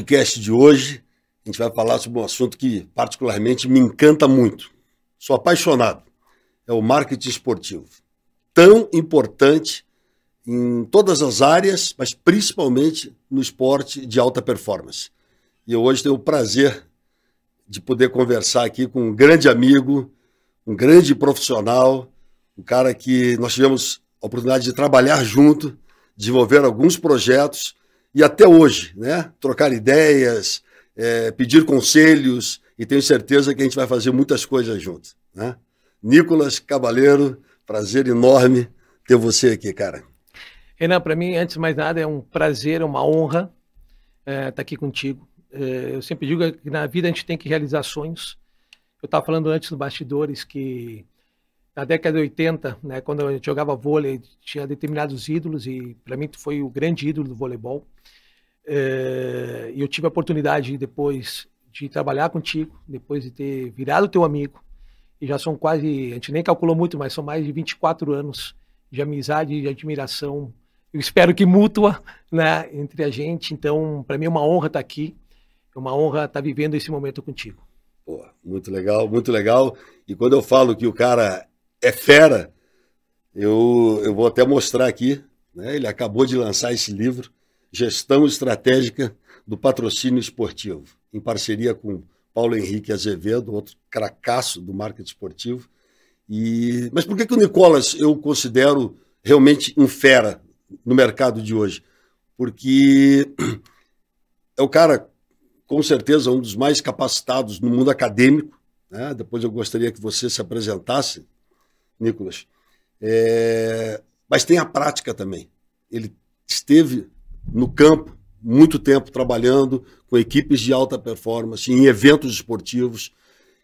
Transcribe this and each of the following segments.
podcast de hoje, a gente vai falar sobre um assunto que particularmente me encanta muito. Sou apaixonado. É o marketing esportivo. Tão importante em todas as áreas, mas principalmente no esporte de alta performance. E eu hoje tenho o prazer de poder conversar aqui com um grande amigo, um grande profissional, um cara que nós tivemos a oportunidade de trabalhar junto, desenvolver alguns projetos e até hoje, né, trocar ideias, pedir conselhos, e tenho certeza que a gente vai fazer muitas coisas juntos, né? Nicolas Cavaleiro, prazer enorme ter você aqui, cara. Renan, para mim, antes de mais nada, é um prazer, é uma honra estar aqui contigo. Eu sempre digo que na vida a gente tem que realizar sonhos. Eu estava falando antes dos bastidores que na década de 80, né, quando eu jogava vôlei, tinha determinados ídolos e para mim tu foi o grande ídolo do voleibol. E eu tive a oportunidade depois de trabalhar contigo, depois de ter virado teu amigo. E já são quase, a gente nem calculou muito, mas são mais de 24 anos de amizade e de admiração. Eu espero que mútua, né, entre a gente. Então, para mim é uma honra estar aqui. É uma honra estar vivendo esse momento contigo. Pô, muito legal, muito legal. E quando eu falo que o cara é fera, eu vou até mostrar aqui, né? Ele acabou de lançar esse livro, Gestão Estratégica do Patrocínio Esportivo, em parceria com Paulo Henrique Azevedo, outro cracaço do marketing esportivo. Mas por que o Nicolas eu considero realmente um fera no mercado de hoje? Porque é o cara, com certeza, um dos mais capacitados no mundo acadêmico, né? Depois eu gostaria que você se apresentasse, Nicolas. Mas tem a prática também. Ele esteve no campo muito tempo trabalhando com equipes de alta performance, em eventos esportivos.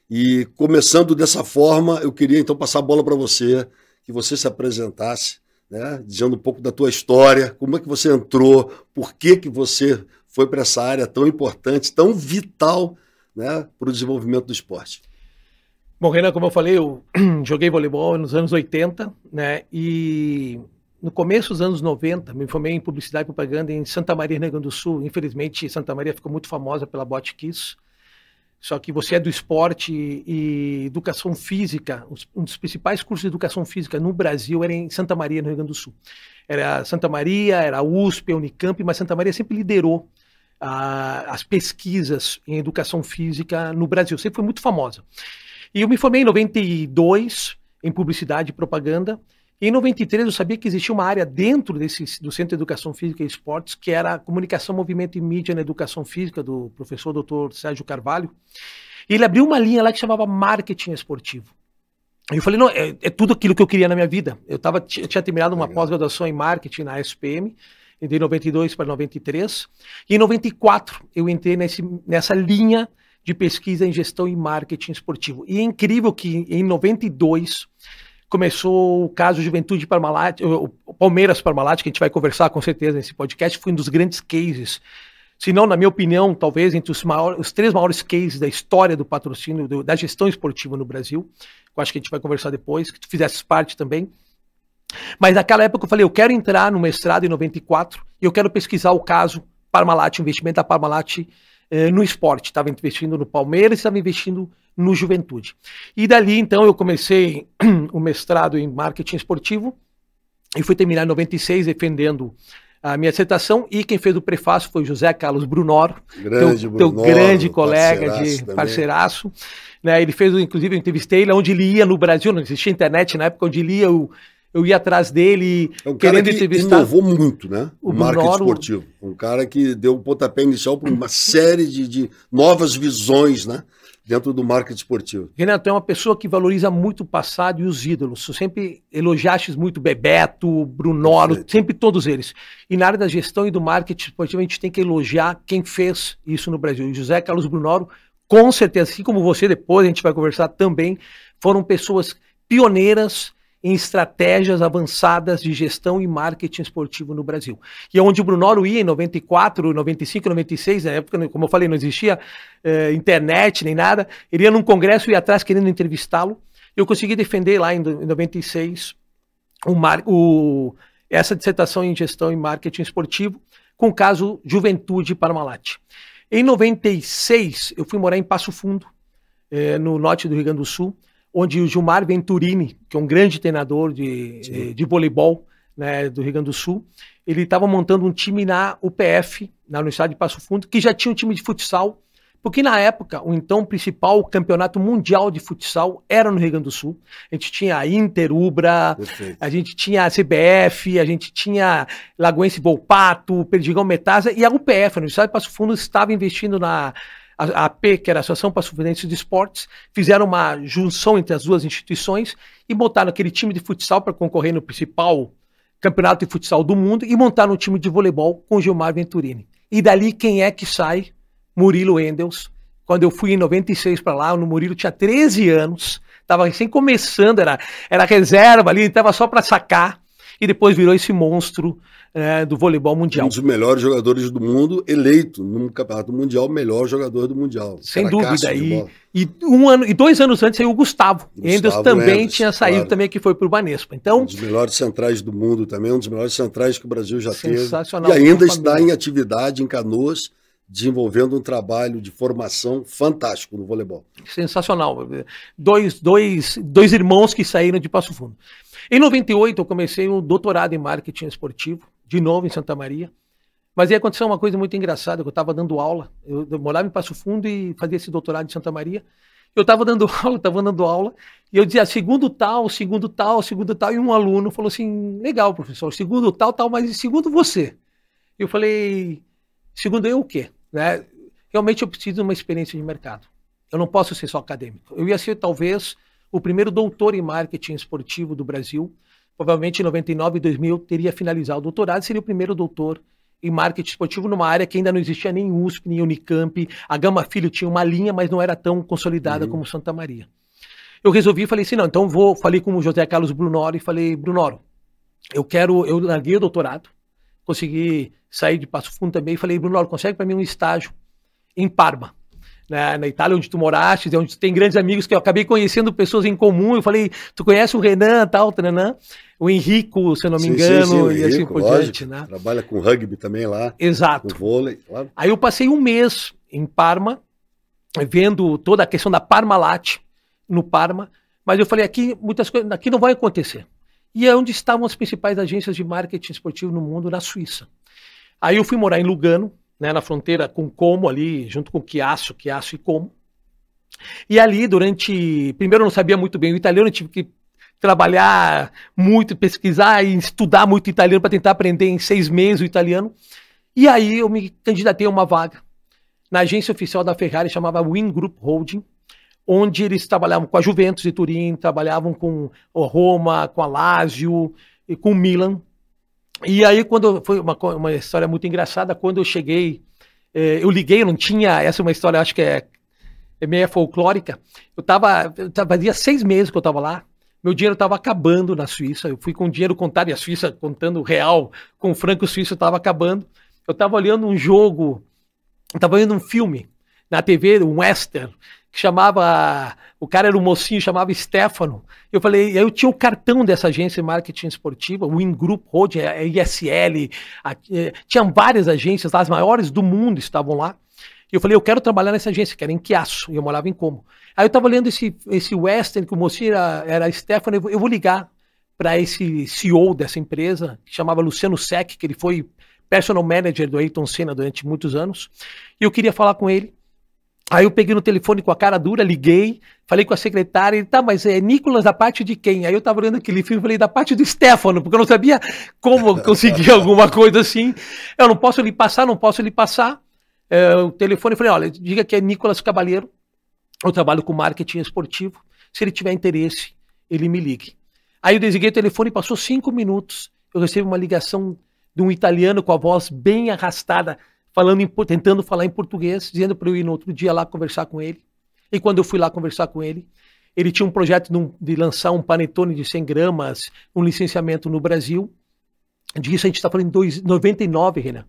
E começando dessa forma, eu queria então passar a bola para você, que você se apresentasse, né? Dizendo um pouco da tua história, como é que você entrou, por que você foi para essa área tão importante, tão vital, né, para o desenvolvimento do esporte. Bom, Renan, como eu falei, eu joguei voleibol nos anos 80, né, e no começo dos anos 90, me formei em publicidade e propaganda em Santa Maria, Rio Grande do Sul. Infelizmente, Santa Maria ficou muito famosa pela Botkiss. Só que você é do esporte e educação física. Um dos principais cursos de educação física no Brasil era em Santa Maria, no Rio Grande do Sul. Era Santa Maria, era a USP, a Unicamp, mas Santa Maria sempre liderou as pesquisas em educação física no Brasil. Sempre foi muito famosa. E eu me formei em 92 em publicidade e propaganda. E em 93 eu sabia que existia uma área dentro do Centro de Educação Física e Esportes, que era a Comunicação, Movimento e Mídia na Educação Física, do professor Dr. Sérgio Carvalho. E ele abriu uma linha lá que chamava Marketing Esportivo. E eu falei, não, é tudo aquilo que eu queria na minha vida. Eu tinha terminado uma pós-graduação em Marketing na SPM, de 92 para 93. E em 94 eu entrei nessa linha de pesquisa em gestão e marketing esportivo. E é incrível que em 92... começou o caso Juventude Parmalat, o Palmeiras Parmalat, que a gente vai conversar com certeza nesse podcast, foi um dos grandes cases, se não, na minha opinião, talvez entre os 3 maiores cases da história do patrocínio, da gestão esportiva no Brasil. Eu acho que a gente vai conversar depois, que tu fizesse parte também. Mas naquela época eu falei, eu quero entrar no mestrado em 94 e eu quero pesquisar o caso Parmalat, o investimento da Parmalat no esporte. Estava investindo no Palmeiras, estava investindo no Juventude. E dali, então, eu comecei o mestrado em marketing esportivo e fui terminar em 96 defendendo a minha dissertação, e quem fez o prefácio foi o José Carlos Brunoro, teu grande colega, parceiraço. Né? Ele fez, inclusive, eu entrevistei ele onde ele ia no Brasil, não existia internet na época, onde ele ia, eu ia atrás dele, um querendo entrevistar. Inovou muito, né? O marketing esportivo. Um cara que deu um pontapé inicial para uma série de novas visões, né, dentro do marketing esportivo. Renato, é uma pessoa que valoriza muito o passado e os ídolos. Tu sempre elogiaste muito Bebeto, Brunoro, perfeito, sempre todos eles. E na área da gestão e do marketing esportivo, a gente tem que elogiar quem fez isso no Brasil. E José Carlos Brunoro, com certeza, assim como você, depois a gente vai conversar também, foram pessoas pioneiras em estratégias avançadas de gestão e marketing esportivo no Brasil. E é onde o Brunoro ia em 94, 95, 96, na época, como eu falei, não existia internet nem nada, ele ia num congresso e ia atrás querendo entrevistá-lo. Eu consegui defender lá em 96 essa dissertação em gestão e marketing esportivo com o caso Juventude Parmalat. Em 96, eu fui morar em Passo Fundo, no norte do Rio Grande do Sul, onde o Gilmar Venturini, que é um grande treinador de voleibol, né, do Rio Grande do Sul, ele estava montando um time na UPF, na Universidade de Passo Fundo, que já tinha um time de futsal, porque na época, o então principal campeonato mundial de futsal era no Rio Grande do Sul. A gente tinha a Inter, Ubra, a gente tinha a CBF, a gente tinha Lagoense Volpato, Perdigão Metasa, e a UPF, a Universidade de Passo Fundo, estava investindo na AP, que era a Associação Passo Fundense de Esportes, fizeram uma junção entre as duas instituições e botaram aquele time de futsal para concorrer no principal campeonato de futsal do mundo e montaram um time de voleibol com o Gilmar Venturini. E dali quem é que sai? Murilo Endels. Quando eu fui em 96 para lá, o Murilo tinha 13 anos, estava recém começando, era reserva ali, estava só para sacar, e depois virou esse monstro do voleibol mundial. Um dos melhores jogadores do mundo, eleito no campeonato mundial, o melhor jogador do mundial. Sem dúvida. E 2 anos antes saiu o Gustavo. Endels também tinha saído, claro, também, que foi para o Banespa. Então, um dos melhores centrais do mundo também, um dos melhores centrais que o Brasil já teve. Sensacional. E ainda está em atividade em Canoas, desenvolvendo um trabalho de formação fantástico no voleibol. Sensacional. Dois irmãos que saíram de Passo Fundo. Em 98 eu comecei um doutorado em marketing esportivo, de novo em Santa Maria. Mas aí aconteceu uma coisa muito engraçada, que eu estava dando aula, eu morava em Passo Fundo e fazia esse doutorado em Santa Maria. Eu estava dando aula, e eu dizia segundo tal, e um aluno falou assim, legal, professor, segundo tal, mas segundo você? Eu falei, segundo eu o quê? Né? Realmente eu preciso de uma experiência de mercado. Eu não posso ser só acadêmico. Eu ia ser, talvez, o primeiro doutor em marketing esportivo do Brasil. Provavelmente em 99 e 2000 eu teria finalizado o doutorado, seria o primeiro doutor em marketing esportivo numa área que ainda não existia nem USP, nem Unicamp. A Gama Filho tinha uma linha, mas não era tão consolidada como Santa Maria. Eu resolvi, falei assim, não, então falei com o José Carlos Brunoro e falei, Brunoro, eu larguei o doutorado, consegui sair de Passo Fundo também, e falei, Brunoro, consegue para mim um estágio em Parma, né, na Itália, onde tu moraste, onde tem grandes amigos que eu acabei conhecendo pessoas em comum. Eu falei, tu conhece o Renan, tal, Renan? O Henrico, se eu não me engano, e assim por diante, né? Trabalha com rugby também lá. Exato. Com vôlei, claro. Aí eu passei um mês em Parma, vendo toda a questão da Parmalat no Parma, mas eu falei, aqui muitas coisas, aqui não vai acontecer. E é onde estavam as principais agências de marketing esportivo no mundo, na Suíça. Aí eu fui morar em Lugano, né, na fronteira com Como, ali, junto com Chiasso e Como. E ali, primeiro eu não sabia muito bem o italiano, eu tive que trabalhar muito, pesquisar e estudar muito italiano para tentar aprender em 6 meses o italiano. E aí eu me candidatei a uma vaga na agência oficial da Ferrari, chamava Win Group Holding, onde eles trabalhavam com a Juventus de Turim, trabalhavam com a Roma, com a Lazio e com o Milan. E aí, foi uma história muito engraçada, quando eu cheguei, eu liguei, eu não tinha, essa é uma história, acho que é meio folclórica, fazia 6 meses que eu estava lá, meu dinheiro estava acabando na Suíça, eu fui com dinheiro contado, e a Suíça, contando real, com o franco suíço, estava acabando, eu estava olhando um jogo, eu estava vendo um filme na TV, um western, que chamava, o cara era um mocinho, chamava Stefano. Eu falei, eu tinha o cartão dessa agência de marketing esportiva, o Win Group Holding, a ISL, tinham várias agências, as maiores do mundo estavam lá. E eu falei, eu quero trabalhar nessa agência, que era em Chiasso, e eu morava em Como. Aí eu estava lendo esse western, que o mocinho era Stefano, eu vou ligar para esse CEO dessa empresa, que chamava Luciano Sec, que ele foi personal manager do Ayrton Senna durante muitos anos, e eu queria falar com ele. Aí eu peguei no telefone com a cara dura, liguei, falei com a secretária, e tá, mas é Nicolas da parte de quem? Aí eu tava olhando aquele filme e falei, da parte do Stefano, porque eu não sabia como conseguir alguma coisa assim. Eu não posso lhe passar. O telefone, eu falei, olha, diga que é Nicolas Cabaleiro, eu trabalho com marketing esportivo, se ele tiver interesse, ele me ligue. Aí eu desliguei o telefone, passou 5 minutos, eu recebi uma ligação de um italiano com a voz bem arrastada, tentando falar em português, dizendo para eu ir no outro dia lá conversar com ele. E quando eu fui lá conversar com ele, ele tinha um projeto de lançar um panetone de 100 gramas, um licenciamento no Brasil. Disso a gente está falando em 99, Renan.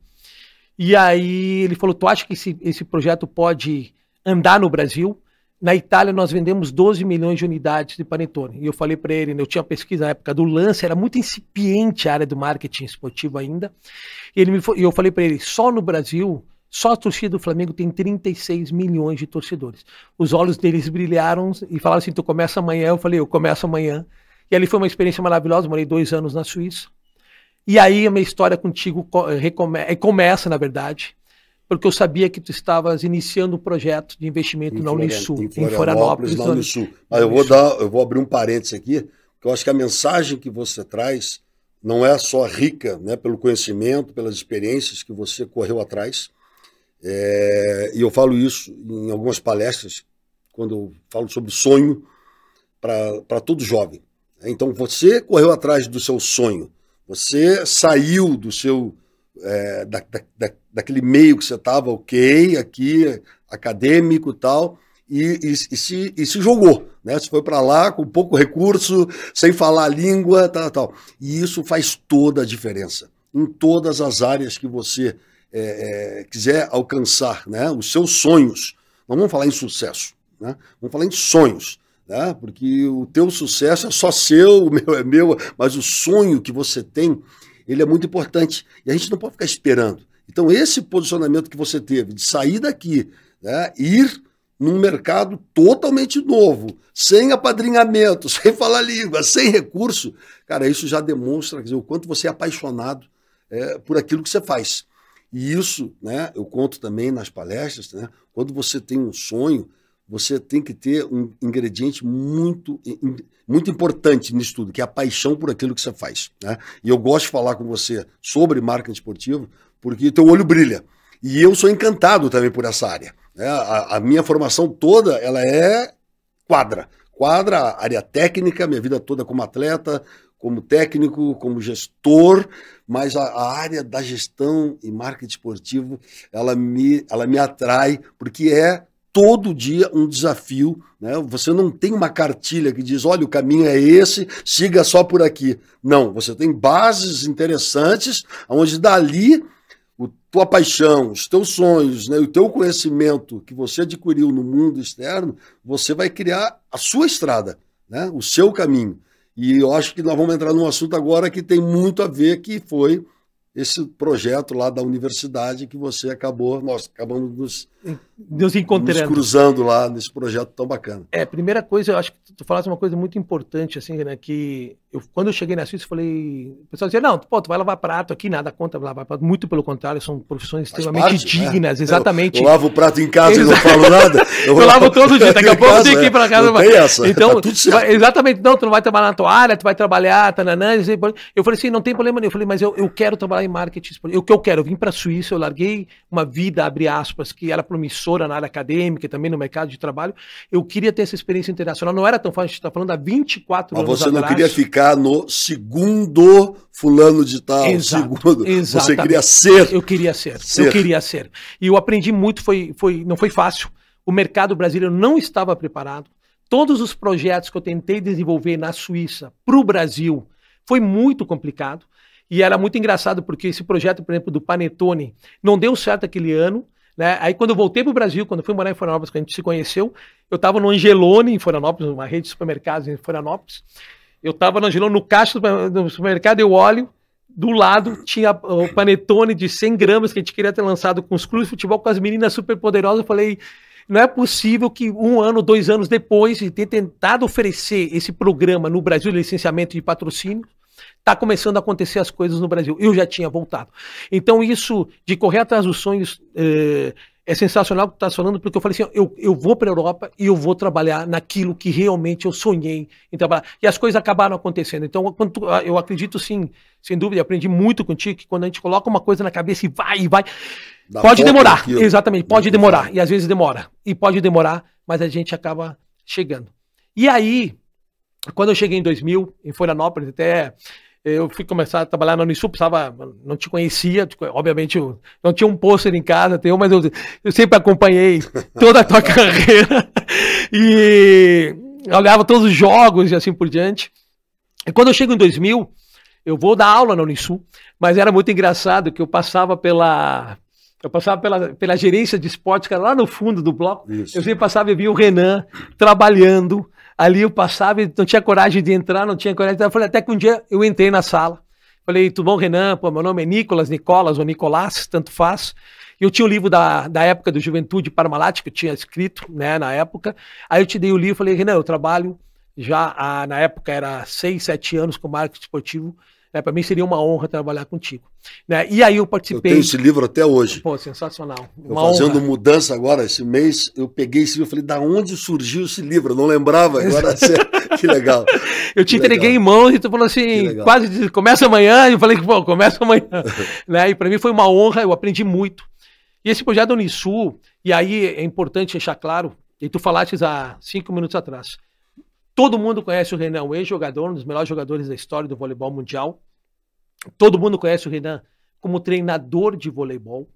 E aí ele falou, tu acha que esse projeto pode andar no Brasil? Na Itália nós vendemos 12 milhões de unidades de panetone. E eu falei para ele, eu tinha pesquisa na época do Lance, era muito incipiente a área do marketing esportivo ainda. E eu falei para ele, só no Brasil Só a torcida do Flamengo tem 36 milhões de torcedores. Os olhos deles brilharam e falaram assim, tu começa amanhã? Eu falei, eu começo amanhã. E ali foi uma experiência maravilhosa, morei 2 anos na Suíça. E aí a minha história contigo começa, na verdade, porque eu sabia que tu estavas iniciando um projeto de investimento na Unisul, em Florianópolis, na Unisul. Mas eu vou abrir um parênteses aqui, porque eu acho que a mensagem que você traz não é só rica, né, pelo conhecimento, pelas experiências que você correu atrás. E eu falo isso em algumas palestras, quando eu falo sobre sonho para todo jovem. Então, você correu atrás do seu sonho, você saiu do seu daquele meio que você estava, ok, aqui, acadêmico e tal, e se jogou, né? Você foi para lá com pouco recurso, sem falar a língua, tal. E isso faz toda a diferença em todas as áreas que você quiser alcançar, né? Os seus sonhos. Não vamos falar em sucesso, né? Vamos falar em sonhos, né? Porque o teu sucesso é só seu, o meu é meu, mas o sonho que você tem, ele é muito importante. E a gente não pode ficar esperando. Então, esse posicionamento que você teve de sair daqui, né, ir num mercado totalmente novo, sem apadrinhamento, sem falar língua, sem recurso, cara, isso já demonstra, quer dizer, o quanto você é apaixonado por aquilo que você faz. E isso, né, eu conto também nas palestras, né, quando você tem um sonho, você tem que ter um ingrediente muito importante nisso tudo, que é a paixão por aquilo que você faz, né? E eu gosto de falar com você sobre marketing esportivo, porque teu olho brilha. E eu sou encantado também por essa área, né? A minha formação toda, ela é quadra, área técnica, minha vida toda como atleta, como técnico, como gestor, mas a área da gestão e marketing esportivo, ela me atrai, porque é todo dia um desafio, né? Você não tem uma cartilha que diz, olha, o caminho é esse, siga só por aqui. Não, você tem bases interessantes, onde dali tua paixão, os teus sonhos, né, o teu conhecimento que você adquiriu no mundo externo, você vai criar a sua estrada, né, o seu caminho. E eu acho que nós vamos entrar num assunto agora que tem muito a ver, que foi esse projeto lá da universidade que você nós acabamos nos encontrando, nos cruzando lá nesse projeto tão bacana. Primeira coisa, eu acho que tu falaste uma coisa muito importante, assim, né, que quando eu cheguei na Suíça, eu falei, o pessoal dizia, não, pô, tu vai lavar prato aqui, nada contra lavar prato, muito pelo contrário, são profissões extremamente dignas, né? Exatamente. Eu lavo o prato em casa e não falo nada. Eu lavo todo dia, daqui a pouco eu tenho que ir pra casa. Não tem essa, então, tá tudo certo. Exatamente, não, tu não vai trabalhar na tua área, tu vai trabalhar, tananã, eu falei assim, não tem problema nenhum, eu falei, mas eu quero trabalhar em marketing, o que eu quero, eu vim pra Suíça, eu larguei uma vida, abre aspas, que era promissora na área acadêmica, também no mercado de trabalho, eu queria ter essa experiência internacional, não era tão fácil, a gente está falando há 24 anos atrás. Mas você não queria ficar no segundo fulano de tal, segundo, você queria ser. Eu queria ser. E eu aprendi muito, não foi fácil, o mercado brasileiro não estava preparado, todos os projetos que eu tentei desenvolver na Suíça para o Brasil foi muito complicado, e era muito engraçado porque esse projeto, por exemplo, do Panetone, não deu certo aquele ano, né? Aí quando eu voltei para o Brasil, quando eu fui morar em Florianópolis, quando a gente se conheceu, eu estava no Angelone, em Florianópolis, uma rede de supermercados em Florianópolis, eu estava no Angelone, no caixa do supermercado, eu olho, do lado tinha o Panetone de 100 gramas que a gente queria ter lançado com os clubes de futebol, com as meninas super poderosas, eu falei, não é possível que 1 ano, 2 anos depois de ter tentado oferecer esse programa no Brasil, licenciamento de patrocínio, está começando a acontecer as coisas no Brasil. Eu já tinha voltado. Então isso de correr atrás dos sonhos é sensacional o que tu estás falando, porque eu falei assim, eu vou para a Europa e eu vou trabalhar naquilo que realmente eu sonhei em trabalhar. E as coisas acabaram acontecendo. Então eu acredito sim, sem dúvida, eu aprendi muito contigo, que quando a gente coloca uma coisa na cabeça e vai, pode demorar. Exatamente, pode demorar. E às vezes demora. E pode demorar, mas a gente acaba chegando. E aí, quando eu cheguei em 2000, em Florianópolis, até eu fui começar a trabalhar na Unisul, não te conhecia, obviamente eu não tinha um pôster em casa, mas eu sempre acompanhei toda a tua carreira e olhava todos os jogos e assim por diante. E quando eu chego em 2000, eu vou dar aula na Unisul, mas era muito engraçado que eu passava pela gerência de esportes, que era lá no fundo do bloco. Isso. Eu sempre passava e via o Renan trabalhando. Ali eu passava e não tinha coragem de entrar, não tinha coragem de entrar. Até que um dia eu entrei na sala. Falei, tudo bom, Renan? Pô, meu nome é Nicolas ou Nicolás, tanto faz. Eu tinha o livro da época do Juventude Parmalat, que eu tinha escrito, né, na época. Aí eu te dei o livro e falei, Renan, eu trabalho já, na época era 6, 7 anos com marketing esportivo. Né, para mim seria uma honra trabalhar contigo. Né? E aí eu participei. Eu tenho esse livro até hoje. Pô, sensacional. Eu fazendo mudança agora, esse mês, eu peguei esse livro e falei, da onde surgiu esse livro? Eu não lembrava, agora que legal. Eu te entreguei em mãos e tu falou assim, quase começa amanhã, e eu falei, pô, começa amanhã. Né? E para mim foi uma honra, eu aprendi muito. E esse projeto da Unisul, e aí é importante deixar claro, e tu falaste há 5 minutos atrás, todo mundo conhece o Renan, um ex-jogador, um dos melhores jogadores da história do voleibol mundial. Todo mundo conhece o Renan como treinador de voleibol,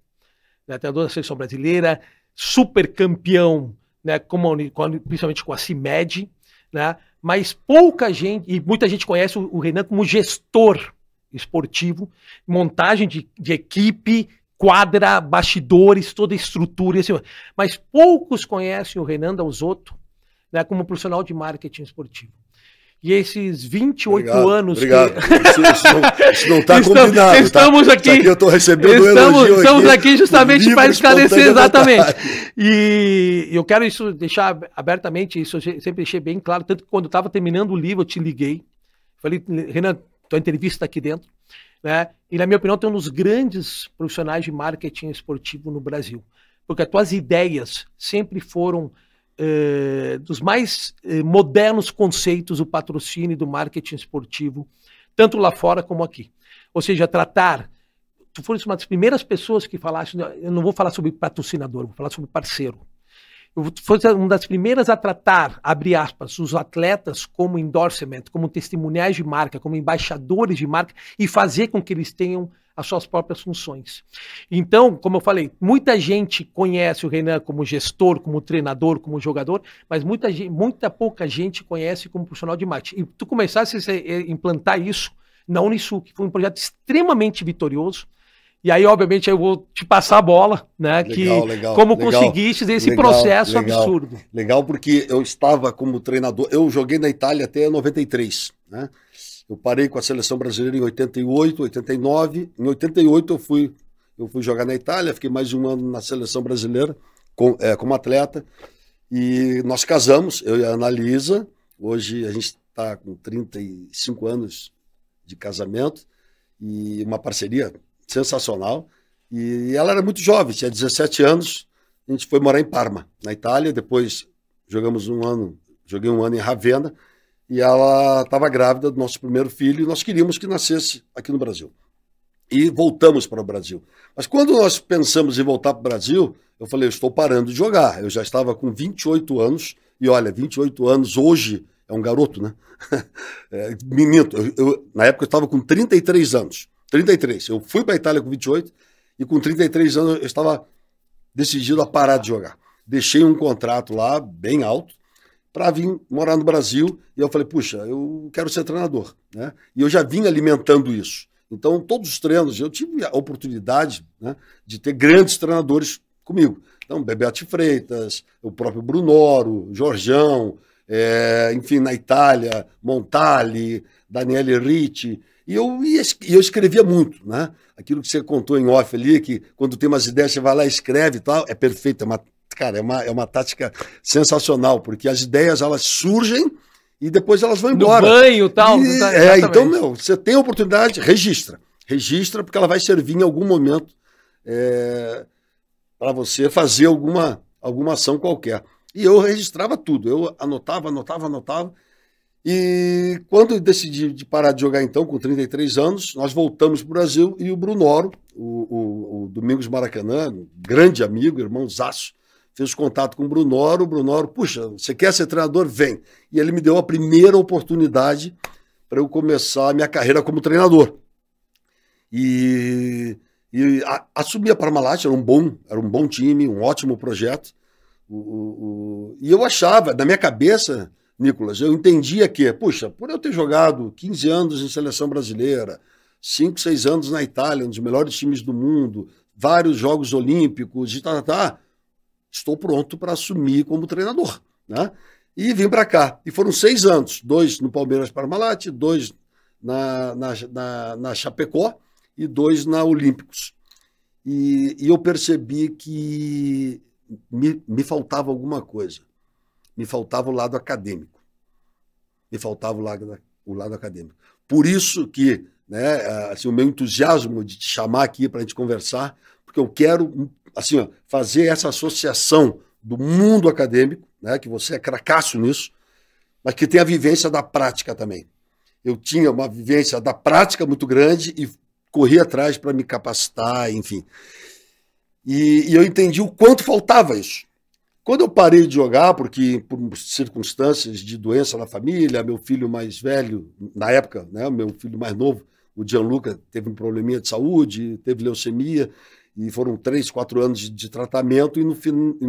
né, treinador da seleção brasileira, super campeão, né, principalmente com a CIMED, né, mas pouca gente, e muita gente conhece o Renan como gestor esportivo, montagem de equipe, quadra, bastidores, toda a estrutura, assim, mas poucos conhecem o Renan Dalzotto, né, como profissional de marketing esportivo. E esses 28 anos... Obrigado. Isso não está combinado. Estamos aqui... Eu estou recebendo estamos aqui justamente para esclarecer exatamente. E eu quero isso deixar abertamente, isso eu sempre deixei bem claro, tanto que quando eu estava terminando o livro, eu te liguei. Falei, Renan, tua entrevista está aqui dentro. Né? E na minha opinião, tu é um dos grandes profissionais de marketing esportivo no Brasil. Porque as tuas ideias sempre foram... dos mais modernos conceitos do patrocínio e do marketing esportivo, tanto lá fora como aqui. Ou seja, tu fosse uma das primeiras pessoas que falasse, eu não vou falar sobre patrocinador, vou falar sobre parceiro. Eu fosse uma das primeiras a tratar, abre aspas, os atletas como endorsement, como testemunhais de marca, como embaixadores de marca e fazer com que eles tenham as suas próprias funções. Então, como eu falei, muita gente conhece o Renan como gestor, como treinador, como jogador, mas muita pouca gente conhece como profissional de marketing. E tu começaste a implantar isso na Unisul, que foi um projeto extremamente vitorioso. E aí, obviamente, eu vou te passar a bola, né? Como conseguiste esse processo absurdo. Legal, porque eu estava como treinador, eu joguei na Itália até 93, né? Eu parei com a seleção brasileira em 88, 89. Em 88 eu fui jogar na Itália, fiquei mais de um ano na seleção brasileira como atleta. E nós casamos, eu e a Analisa. Hoje a gente está com 35 anos de casamento e uma parceria sensacional. E ela era muito jovem, tinha 17 anos. A gente foi morar em Parma, na Itália. Depois joguei um ano em Ravenna. E ela estava grávida do nosso primeiro filho e nós queríamos que nascesse aqui no Brasil. E voltamos para o Brasil. Mas quando nós pensamos em voltar para o Brasil, eu falei, eu estou parando de jogar. Eu já estava com 28 anos, e olha, 28 anos hoje é um garoto, né? Minto, na época eu estava com 33 anos. 33. Eu fui para a Itália com 28 e com 33 anos eu estava decidido a parar de jogar. Deixei um contrato lá, bem alto, para vir morar no Brasil, e eu falei, puxa, eu quero ser treinador, né? E eu já vim alimentando isso. Então, todos os treinos, eu tive a oportunidade, né, de ter grandes treinadores comigo. Então, Bebeati Freitas, o próprio Brunoro, Jorjão, enfim, na Itália, Montali, Daniele Ricci, e eu escrevia muito, né? Aquilo que você contou em off ali, que quando tem umas ideias, você vai lá e escreve e tal, é perfeito, é uma tática sensacional, porque as ideias, elas surgem e depois elas vão embora. No banho tal, então, você tem a oportunidade, registra, porque ela vai servir em algum momento para você fazer alguma ação qualquer. E eu registrava tudo, eu anotava. E quando eu decidi de parar de jogar, então, com 33 anos, nós voltamos para o Brasil e o Brunoro, o Domingos Maracanã, um grande amigo, irmãozaço, fez contato com o Brunoro, puxa, você quer ser treinador? Vem. E ele me deu a primeira oportunidade para eu começar a minha carreira como treinador. E assumi a Parmalat, era um bom time, um ótimo projeto. E eu achava, na minha cabeça, Nicolas, eu entendia que, puxa, por eu ter jogado 15 anos em seleção brasileira, 5, 6 anos na Itália, um dos melhores times do mundo, vários Jogos Olímpicos, estou pronto para assumir como treinador, né? E vim para cá. E foram 6 anos, 2 no Palmeiras Parmalat, 2 na Chapecó e 2 na Olímpicos. e eu percebi que me faltava alguma coisa. Me faltava o lado acadêmico. Me faltava o lado acadêmico. Por isso que, né, assim, o meu entusiasmo de te chamar aqui para a gente conversar, porque eu quero assim, ó, fazer essa associação do mundo acadêmico, né, que você é cracaço nisso, mas que tem a vivência da prática também. Eu tinha uma vivência da prática muito grande e corri atrás para me capacitar, enfim. E eu entendi o quanto faltava isso. Quando eu parei de jogar, porque por circunstâncias de doença na família, meu filho mais velho, na época, né, meu filho mais novo, o Gianluca, teve um probleminha de saúde, teve leucemia, e foram 3, 4 anos de tratamento, e no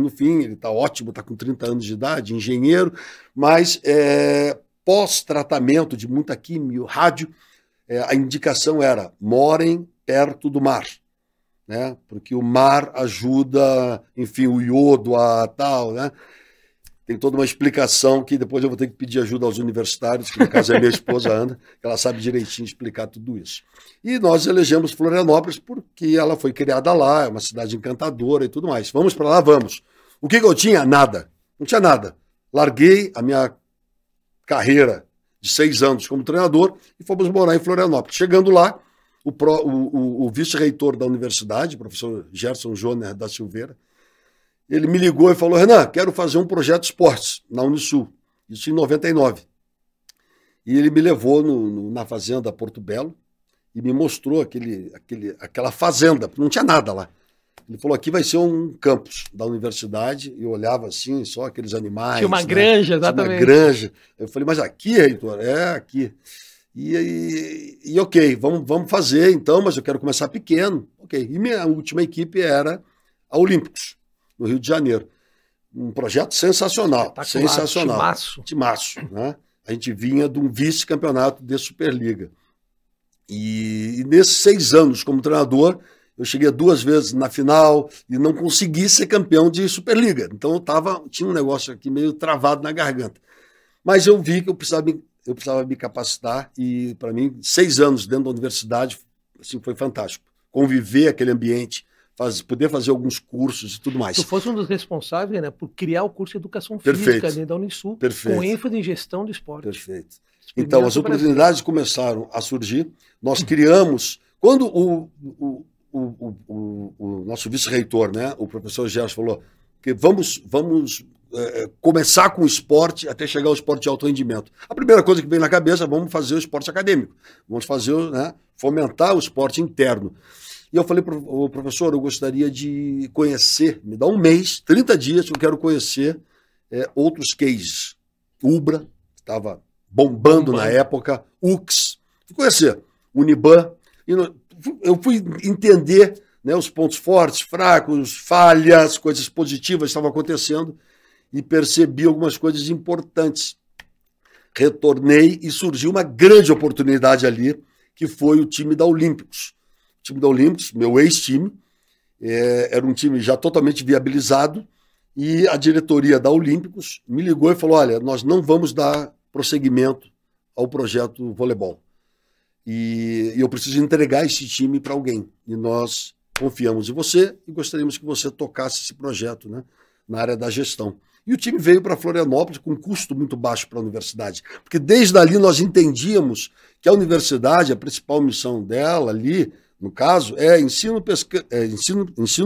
fim ele está ótimo, está com 30 anos de idade, engenheiro, mas pós-tratamento de muita químio, rádio, a indicação era: morem perto do mar, né? Porque o mar ajuda, enfim, o iodo a tal, né? Tem toda uma explicação que depois eu vou ter que pedir ajuda aos universitários, que no caso é minha esposa Ana, que ela sabe direitinho explicar tudo isso. E nós elegemos Florianópolis porque ela foi criada lá, é uma cidade encantadora e tudo mais. Vamos para lá? Vamos. O que eu tinha? Nada. Não tinha nada. Larguei a minha carreira de 6 anos como treinador e fomos morar em Florianópolis. Chegando lá, o vice-reitor da universidade, o professor Gerson Joner da Silveira, ele me ligou e falou: Renan, quero fazer um projeto de esportes na Unisul. Isso em 99. E ele me levou na fazenda Porto Belo e me mostrou aquela fazenda, não tinha nada lá. Ele falou: aqui vai ser um campus da universidade. E eu olhava assim, só aqueles animais. Tinha uma granja, exatamente. Tinha uma granja. Eu falei: mas aqui, reitor? É, aqui. E ok, vamos fazer então, mas eu quero começar pequeno. Ok. E minha última equipe era a Olímpicos, no Rio de Janeiro. Um projeto sensacional. Sensacional. Timaço, né? A gente vinha de um vice-campeonato de Superliga. E nesses 6 anos como treinador, eu cheguei 2 vezes na final e não consegui ser campeão de Superliga. Então tinha um negócio aqui meio travado na garganta. Mas eu vi que eu precisava me capacitar e, para mim, 6 anos dentro da universidade, assim, foi fantástico. Conviver aquele ambiente, poder fazer alguns cursos e tudo mais. Tu fosse um dos responsáveis, né, por criar o curso de Educação Física dentro da Unisul, com ênfase em gestão do esporte. Perfeito. Então, as oportunidades começaram a surgir. Nós criamos... Quando o nosso vice-reitor, né, o professor Gerson, falou que vamos começar com o esporte até chegar ao esporte de alto rendimento. A primeira coisa que veio na cabeça: vamos fazer o esporte acadêmico. Vamos fazer, né, fomentar o esporte interno. E eu falei para o professor: eu gostaria de conhecer, me dá um mês, 30 dias, que eu quero conhecer outros cases. Ubra, que estava bombando na época, UX, fui conhecer, Uniban, e eu fui entender, né, os pontos fortes, fracos, falhas, coisas positivas que estavam acontecendo, e percebi algumas coisas importantes. Retornei e surgiu uma grande oportunidade ali, que foi o time da Olímpicos. O time da Olímpicos, meu ex-time, era um time já totalmente viabilizado, e a diretoria da Olímpicos me ligou e falou: olha, nós não vamos dar prosseguimento ao projeto voleibol. E eu preciso entregar esse time para alguém. E nós confiamos em você e gostaríamos que você tocasse esse projeto, né, na área da gestão. E o time veio para Florianópolis com um custo muito baixo para a universidade. Porque desde ali nós entendíamos que a universidade, a principal missão dela ali, no caso, é ensino,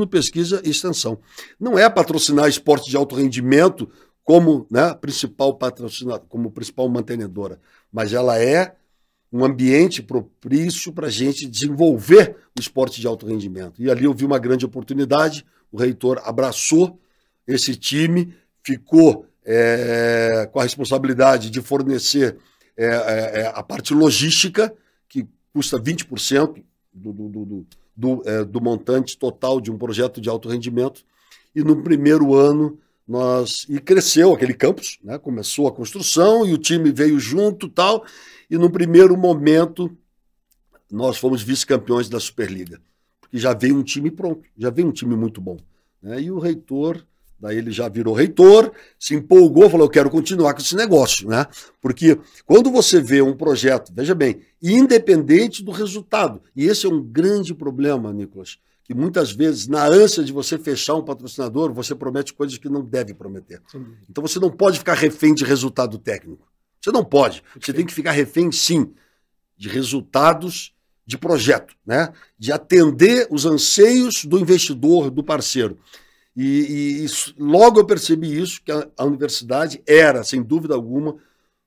pesquisa e extensão. Não é patrocinar esporte de alto rendimento como, né, principal patrocinador, como principal mantenedora, mas ela é um ambiente propício para a gente desenvolver o esporte de alto rendimento. E ali eu vi uma grande oportunidade, o reitor abraçou esse time, ficou com a responsabilidade de fornecer a parte logística, que custa 20% do montante total de um projeto de alto rendimento, e no primeiro ano e cresceu aquele campus, né? Começou a construção e o time veio junto e tal, e no primeiro momento nós fomos vice-campeões da Superliga, porque já veio um time pronto, já veio um time muito bom, né? E o reitor, daí ele já virou reitor, se empolgou, falou: eu quero continuar com esse negócio, né? Porque quando você vê um projeto, veja bem, independente do resultado, e esse é um grande problema, Nicolas, que muitas vezes, na ânsia de você fechar um patrocinador, você promete coisas que não deve prometer. Então você não pode ficar refém de resultado técnico. Você não pode. Você tem que ficar refém, sim, de resultados de projeto, né? De atender os anseios do investidor, do parceiro. E logo eu percebi isso, que a universidade era, sem dúvida alguma,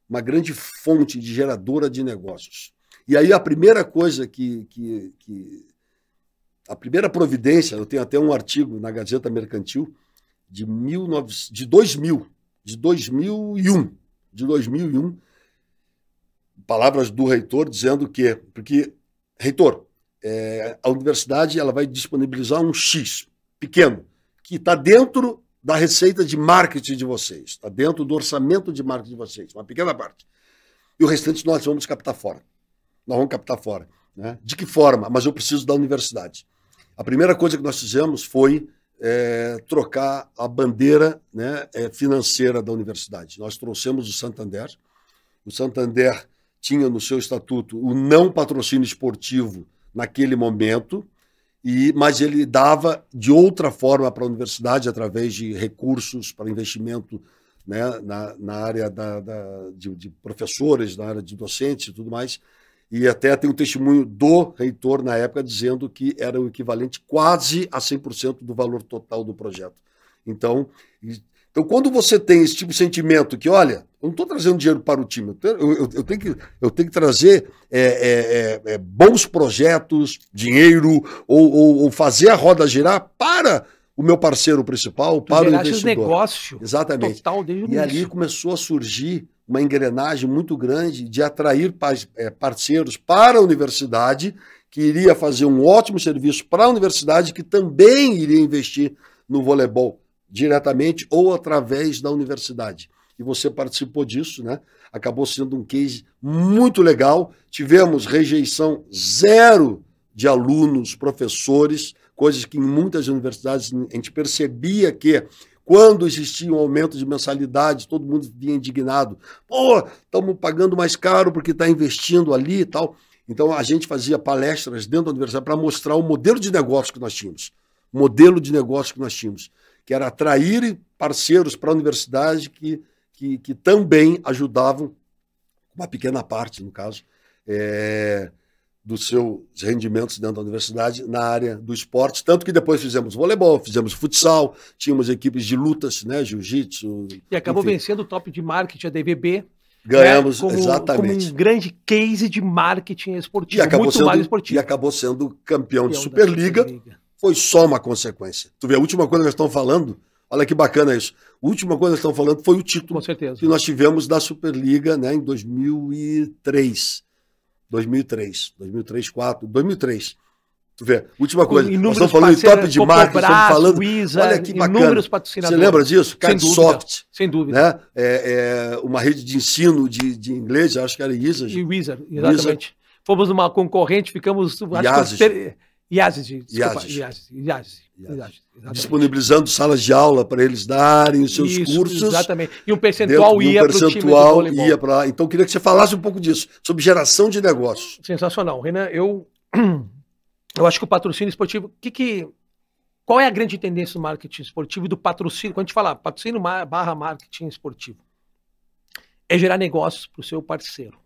uma grande fonte de geradora de negócios. E aí a primeira coisa a primeira providência, eu tenho até um artigo na Gazeta Mercantil de 2001, palavras do reitor dizendo que, porque, reitor, a universidade ela vai disponibilizar um X pequeno, que está dentro da receita de marketing de vocês, está dentro do orçamento de marketing de vocês, uma pequena parte. E o restante nós vamos captar fora. Nós vamos captar fora. Né? De que forma? Mas eu preciso da universidade. A primeira coisa que nós fizemos foi trocar a bandeira, né, financeira da universidade. Nós trouxemos o Santander. O Santander tinha no seu estatuto o não patrocínio esportivo naquele momento, mas ele dava de outra forma para a universidade, através de recursos para investimento, né, na área de professores, na área de docentes e tudo mais. E até tem um testemunho do reitor na época dizendo que era o equivalente quase a 100% do valor total do projeto. Então, quando você tem esse tipo de sentimento que, olha, eu não estou trazendo dinheiro para o time, eu tenho que trazer bons projetos, dinheiro, ou fazer a roda girar para o meu parceiro principal, para o investidor. Negócio. Exatamente. Total desde o início. Ali começou a surgir uma engrenagem muito grande de atrair parceiros para a universidade, que iria fazer um ótimo serviço para a universidade, que também iria investir no voleibol diretamente ou através da universidade. E você participou disso, né? Acabou sendo um case muito legal. Tivemos rejeição zero de alunos, professores, coisas que em muitas universidades a gente percebia que, quando existia um aumento de mensalidade, todo mundo vinha indignado. Pô, estamos pagando mais caro porque está investindo ali e tal. Então, a gente fazia palestras dentro da universidade para mostrar o modelo de negócio que nós tínhamos. O modelo de negócio que nós tínhamos, que era atrair parceiros para a universidade que também ajudavam, uma pequena parte, no caso, dos seus rendimentos dentro da universidade na área do esporte, tanto que depois fizemos voleibol, fizemos futsal, tínhamos equipes de lutas, né, jiu-jitsu. E acabou vencendo o top de marketing, a DVB. Ganhamos, né, exatamente. Como um grande case de marketing esportivo, muito mais esportivo. E acabou sendo campeão de Superliga. Foi só uma consequência. Tu vê, a última coisa que nós estamos falando, olha que bacana isso, a última coisa que nós estamos falando foi o título que nós tivemos da Superliga, né, em 2003. 2003, 2004, 2003. Tu vê, última coisa, nós estamos falando de top de marca, estamos falando, olha que bacana. Você lembra disso? Cardsoft. Sem dúvida. Né? Uma rede de ensino de inglês, acho que era Wizard. E Wizard, exatamente. Fomos uma concorrente, ficamos... Yazid. Disponibilizando salas de aula para eles darem os seus cursos. Exatamente. E um percentual ia para o time do voleibol. Ia para lá. Então, eu queria que você falasse um pouco disso, sobre geração de negócios. Sensacional. Renan, eu acho que o patrocínio esportivo... Qual é a grande tendência do marketing esportivo e do patrocínio? Quando a gente fala patrocínio / marketing esportivo, é gerar negócios para o seu parceiro.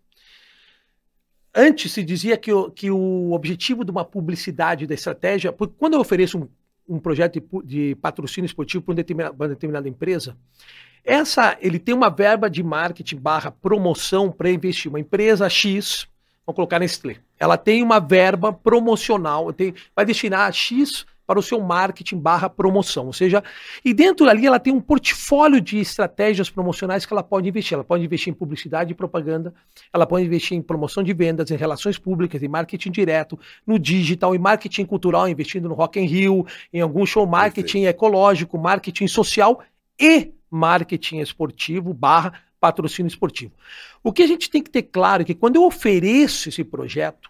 Antes se dizia que o objetivo de uma publicidade, da estratégia, porque quando eu ofereço um projeto de patrocínio esportivo para uma determinada empresa, ele tem uma verba de marketing / promoção para investir. Uma empresa X, vamos colocar Nestlé, ela tem uma verba promocional, vai destinar X para o seu marketing / promoção, ou seja, e dentro dali ela tem um portfólio de estratégias promocionais que ela pode investir. Ela pode investir em publicidade e propaganda, ela pode investir em promoção de vendas, em relações públicas, em marketing direto, no digital, em marketing cultural, investindo no Rock in Rio, em algum show marketing ecológico, marketing social e marketing esportivo / patrocínio esportivo. O que a gente tem que ter claro é que quando eu ofereço esse projeto,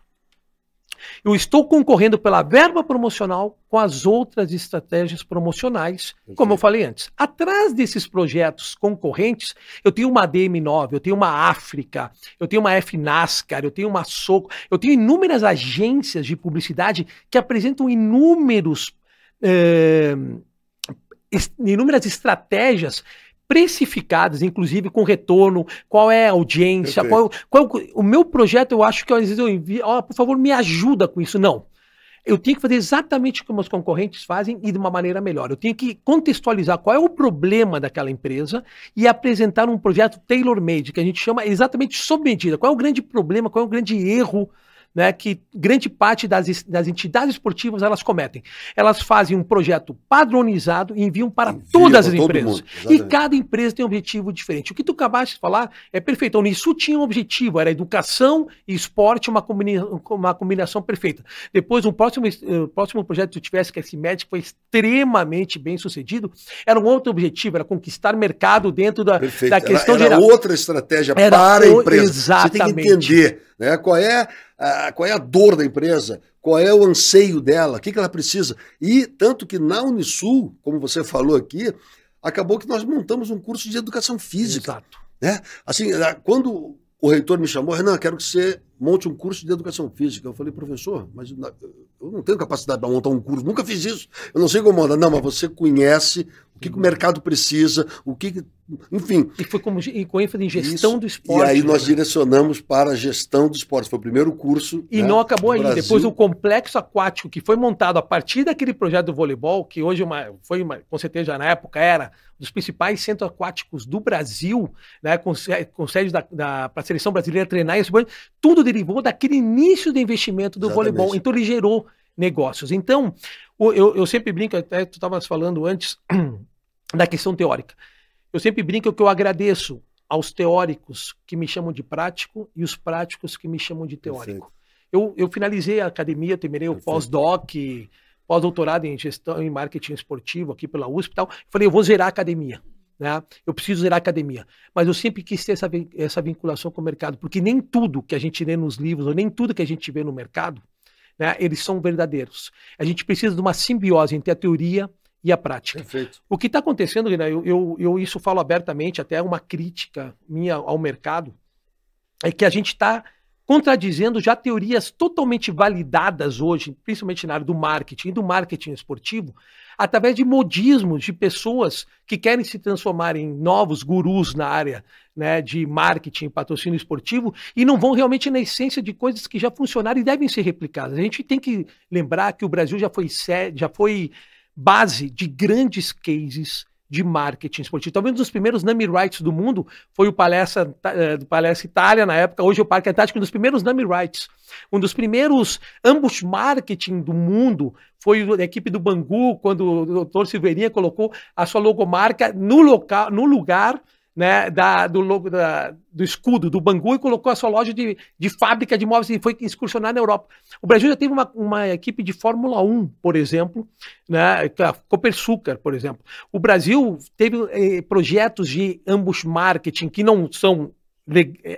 Eu estou concorrendo pela verba promocional com as outras estratégias promocionais, como eu falei antes. Atrás desses projetos concorrentes, eu tenho uma DM9, eu tenho uma África, eu tenho uma FNASCAR, eu tenho uma Soco, eu tenho inúmeras agências de publicidade que apresentam inúmeras estratégias precificadas, inclusive com retorno, qual é a audiência, o meu projeto. Eu acho que às vezes eu envio, por favor, me ajuda com isso. Não. Eu tenho que fazer exatamente o que meus concorrentes fazem e de uma maneira melhor. Eu tenho que contextualizar qual é o problema daquela empresa e apresentar um projeto tailor-made, que a gente chama exatamente sob medida. Qual é o grande problema, qual é o grande erro, né, que grande parte das entidades esportivas elas cometem. Elas fazem um projeto padronizado e enviam para todas as empresas. E cada empresa tem um objetivo diferente. O que tu acabaste de falar é perfeito. A Unisul tinha um objetivo, era educação e esporte, uma combinação perfeita. Depois, o próximo projeto que tu tivesse, que é esse médico, foi extremamente bem sucedido, era um outro objetivo, era conquistar mercado dentro da questão geral. Era outra estratégia para a empresa. Exatamente. Você tem que entender, né, qual é a dor da empresa, qual é o anseio dela, o que ela precisa. E tanto que na Unisul, como você falou aqui, acabou que nós montamos um curso de educação física. Exato. Né? Assim, quando o reitor me chamou, Renan, quero que você monte um curso de educação física. Eu falei, professor, mas eu não tenho capacidade para montar um curso, nunca fiz isso, eu não sei como montar. Não, mas você conhece o que o mercado precisa, enfim. E foi com ênfase em gestão do esporte. E aí nós direcionamos para a gestão do esporte. Foi o primeiro curso. E não acabou aí. Depois o complexo aquático, que foi montado a partir daquele projeto do voleibol, que hoje com certeza na época era um dos principais centros aquáticos do Brasil, né, com sede para a seleção brasileira treinar, tudo derivou daquele início de investimento do voleibol. Então ele gerou negócios. Então, eu sempre brinco, até tu estavas falando antes da questão teórica. Eu sempre brinco que eu agradeço aos teóricos que me chamam de prático e os práticos que me chamam de teórico. Eu finalizei a academia, terminei o pós-doc, pós-doutorado em gestão e marketing esportivo aqui pela USP e tal. Falei, eu vou zerar a academia. Né? Eu preciso zerar a academia. Mas eu sempre quis ter essa vinculação com o mercado, porque nem tudo que a gente lê nos livros, ou nem tudo que a gente vê no mercado, né, eles são verdadeiros. A gente precisa de uma simbiose entre a teoria e a prática. Perfeito. O que está acontecendo, né, eu isso falo abertamente, até uma crítica minha ao mercado, é que a gente está contradizendo já teorias totalmente validadas hoje, principalmente na área do marketing e do marketing esportivo, através de modismos de pessoas que querem se transformar em novos gurus na área, né, de marketing e patrocínio esportivo e não vão realmente na essência de coisas que já funcionaram e devem ser replicadas. A gente tem que lembrar que o Brasil já foi base de grandes cases de marketing esportivo. Talvez um dos primeiros Name Rights do mundo foi o Palestra Itália na época, hoje é o Parque Antártico, um dos primeiros Name Rights. Um dos primeiros ambush marketing do mundo foi a equipe do Bangu, quando o Dr. Silveirinha colocou a sua logomarca no lugar, né, do escudo do Bangu e colocou a sua loja de fábrica de móveis e foi excursionar na Europa. O Brasil já teve uma equipe de Fórmula 1, por exemplo, né, a Copersucar, por exemplo. O Brasil teve projetos de ambush marketing que não são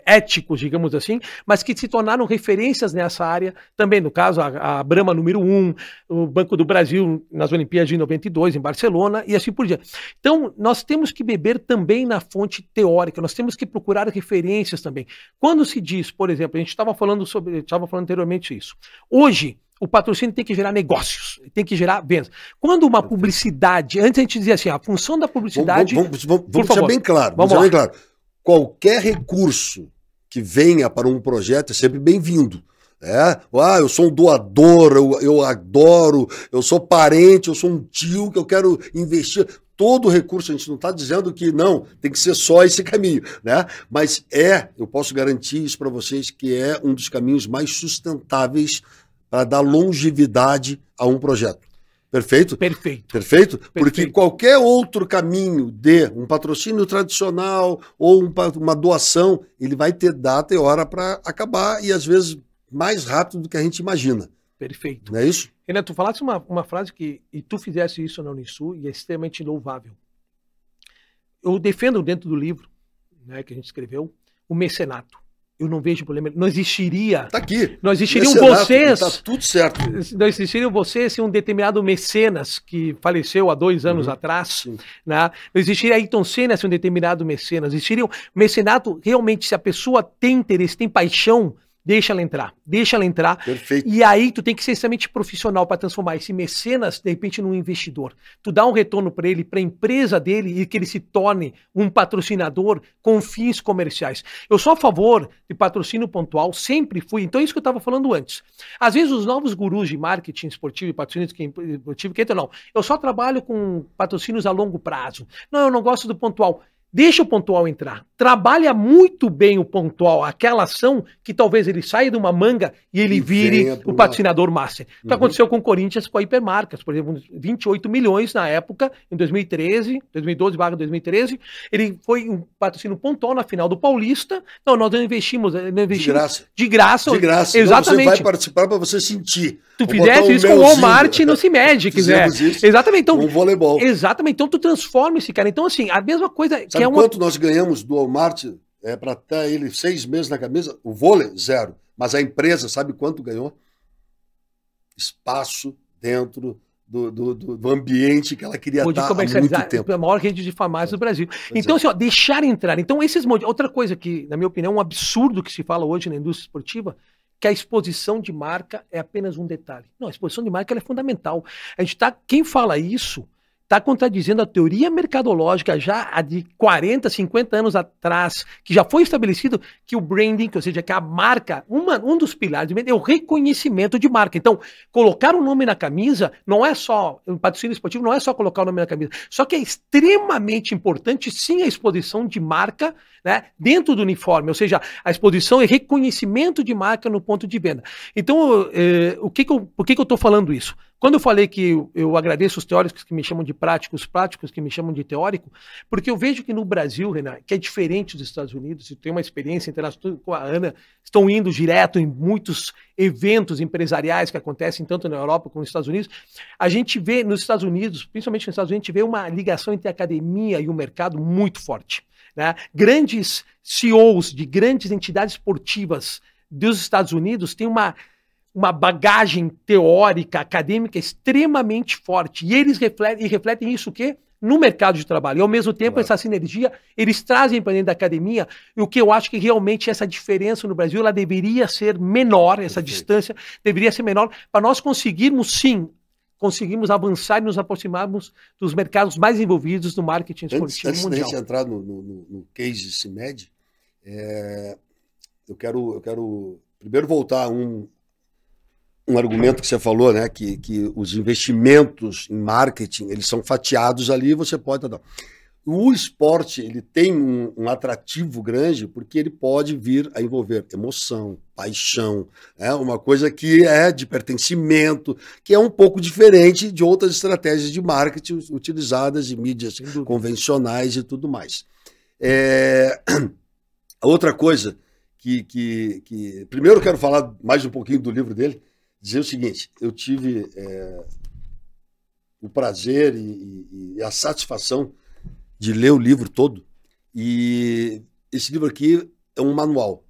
éticos, digamos assim, mas que se tornaram referências nessa área também, no caso a Brahma número 1, o Banco do Brasil nas Olimpíadas de 92 em Barcelona e assim por diante. Então nós temos que beber também na fonte teórica, nós temos que procurar referências também. Quando se diz, por exemplo, a gente estava falando anteriormente isso, hoje o patrocínio tem que gerar negócios, tem que gerar vendas. Quando uma publicidade, antes a gente dizia assim, a função da publicidade... Vamos deixar bem claro, qualquer recurso que venha para um projeto é sempre bem-vindo. Eu sou um doador, eu adoro, eu sou parente, eu sou um tio que eu quero investir. Todo recurso, a gente não está dizendo que não, tem que ser só esse caminho, né? Mas eu posso garantir isso para vocês, que é um dos caminhos mais sustentáveis para dar longevidade a um projeto. Perfeito? Perfeito? Porque qualquer outro caminho de um patrocínio tradicional ou uma doação, ele vai ter data e hora para acabar e às vezes mais rápido do que a gente imagina. Perfeito. Não é isso? Renato, tu falaste uma frase e tu fizesse isso na Unisul e é extremamente louvável. Eu defendo dentro do livro, né, que a gente escreveu, o mecenato. eu não vejo problema. Não existiria. Tá aqui. Não existiriam vocês. Tá tudo certo. Não existiriam vocês se um determinado mecenas que faleceu há 2 anos atrás, né? Não existiria Ayrton Senna se um determinado mecenas. Existiria um mecenato realmente, se a pessoa tem interesse, tem paixão, deixa ela entrar. Deixa ela entrar. Perfeito. E aí tu tem que ser extremamente profissional para transformar esse mecenas, de repente, num investidor. Tu dá um retorno para ele, para a empresa dele, e que ele se torne um patrocinador com fins comerciais. Eu sou a favor de patrocínio pontual, sempre fui. Então é isso que eu estava falando antes. Às vezes os novos gurus de marketing esportivo e patrocínio esportivo, que entram, não. Eu só trabalho com patrocínios a longo prazo. Não, eu não gosto do pontual. Deixa o pontual entrar. Trabalha muito bem o pontual, aquela ação que talvez ele saia de uma manga e ele vire o patrocinador master. O que aconteceu com o Corinthians com a Hipermarcas, por exemplo, 28 milhões na época, em 2013, 2012/2013, ele foi um patrocínio pontual na final do Paulista. Não, nós não investimos. De graça. De graça. De graça. Exatamente. Não, você vai participar para você sentir. Tu fizesse isso com o Walmart no CIMED, quiser. Exatamente. Então, com o voleibol. Exatamente. Então tu transforma esse cara. Então, assim, a mesma coisa. Sabe quanto nós ganhamos do Walmart para ter ele 6 meses na camisa? O vôlei, 0. Mas a empresa, sabe quanto ganhou? Espaço dentro do ambiente que ela queria estar há muito tempo. A maior rede de farmácias do Brasil. Então, assim, ó, deixar entrar. Então, outra coisa que, na minha opinião, é um absurdo que se fala hoje na indústria esportiva, que a exposição de marca é apenas um detalhe. Não, a exposição de marca ela é fundamental. Quem fala isso está contradizendo a teoria mercadológica já de 40, 50 anos atrás, que já foi estabelecido que o branding, ou seja, que a marca, um dos pilares é o reconhecimento de marca. Então, colocar o nome na camisa não é só, o patrocínio esportivo não é só colocar o nome na camisa, só que é extremamente importante, sim, a exposição de marca, né, dentro do uniforme, ou seja, a exposição e reconhecimento de marca no ponto de venda. Então, por que eu estou falando isso? Quando eu falei que eu agradeço os teóricos que me chamam de práticos, práticos que me chamam de teórico, porque eu vejo que no Brasil, Renan, que é diferente dos Estados Unidos, e tenho uma experiência internacional com a Ana, estão indo direto em muitos eventos empresariais que acontecem tanto na Europa como nos Estados Unidos, a gente vê nos Estados Unidos, principalmente nos Estados Unidos, a gente vê uma ligação entre a academia e o mercado muito forte, né? Grandes CEOs de grandes entidades esportivas dos Estados Unidos têm uma bagagem teórica, acadêmica extremamente forte. E eles refletem isso o quê? No mercado de trabalho. E ao mesmo tempo, essa sinergia, eles trazem para dentro da academia, e o que eu acho que realmente essa diferença no Brasil, ela deveria ser menor, essa distância deveria ser menor, para nós conseguirmos avançar e nos aproximarmos dos mercados mais envolvidos do marketing esportivo mundial. Antes de a gente entrar no case CIMED, eu quero primeiro voltar a um argumento que você falou, né, que os investimentos em marketing, eles são fatiados ali, você pode... O esporte, ele tem um atrativo grande porque ele pode vir a envolver emoção, paixão, né, uma coisa que é de pertencimento, que é um pouco diferente de outras estratégias de marketing utilizadas em mídias convencionais e tudo mais. A outra coisa que... Primeiro eu quero falar mais um pouquinho do livro dele, dizer o seguinte: eu tive o prazer e a satisfação de ler o livro todo, e esse livro aqui é um manual.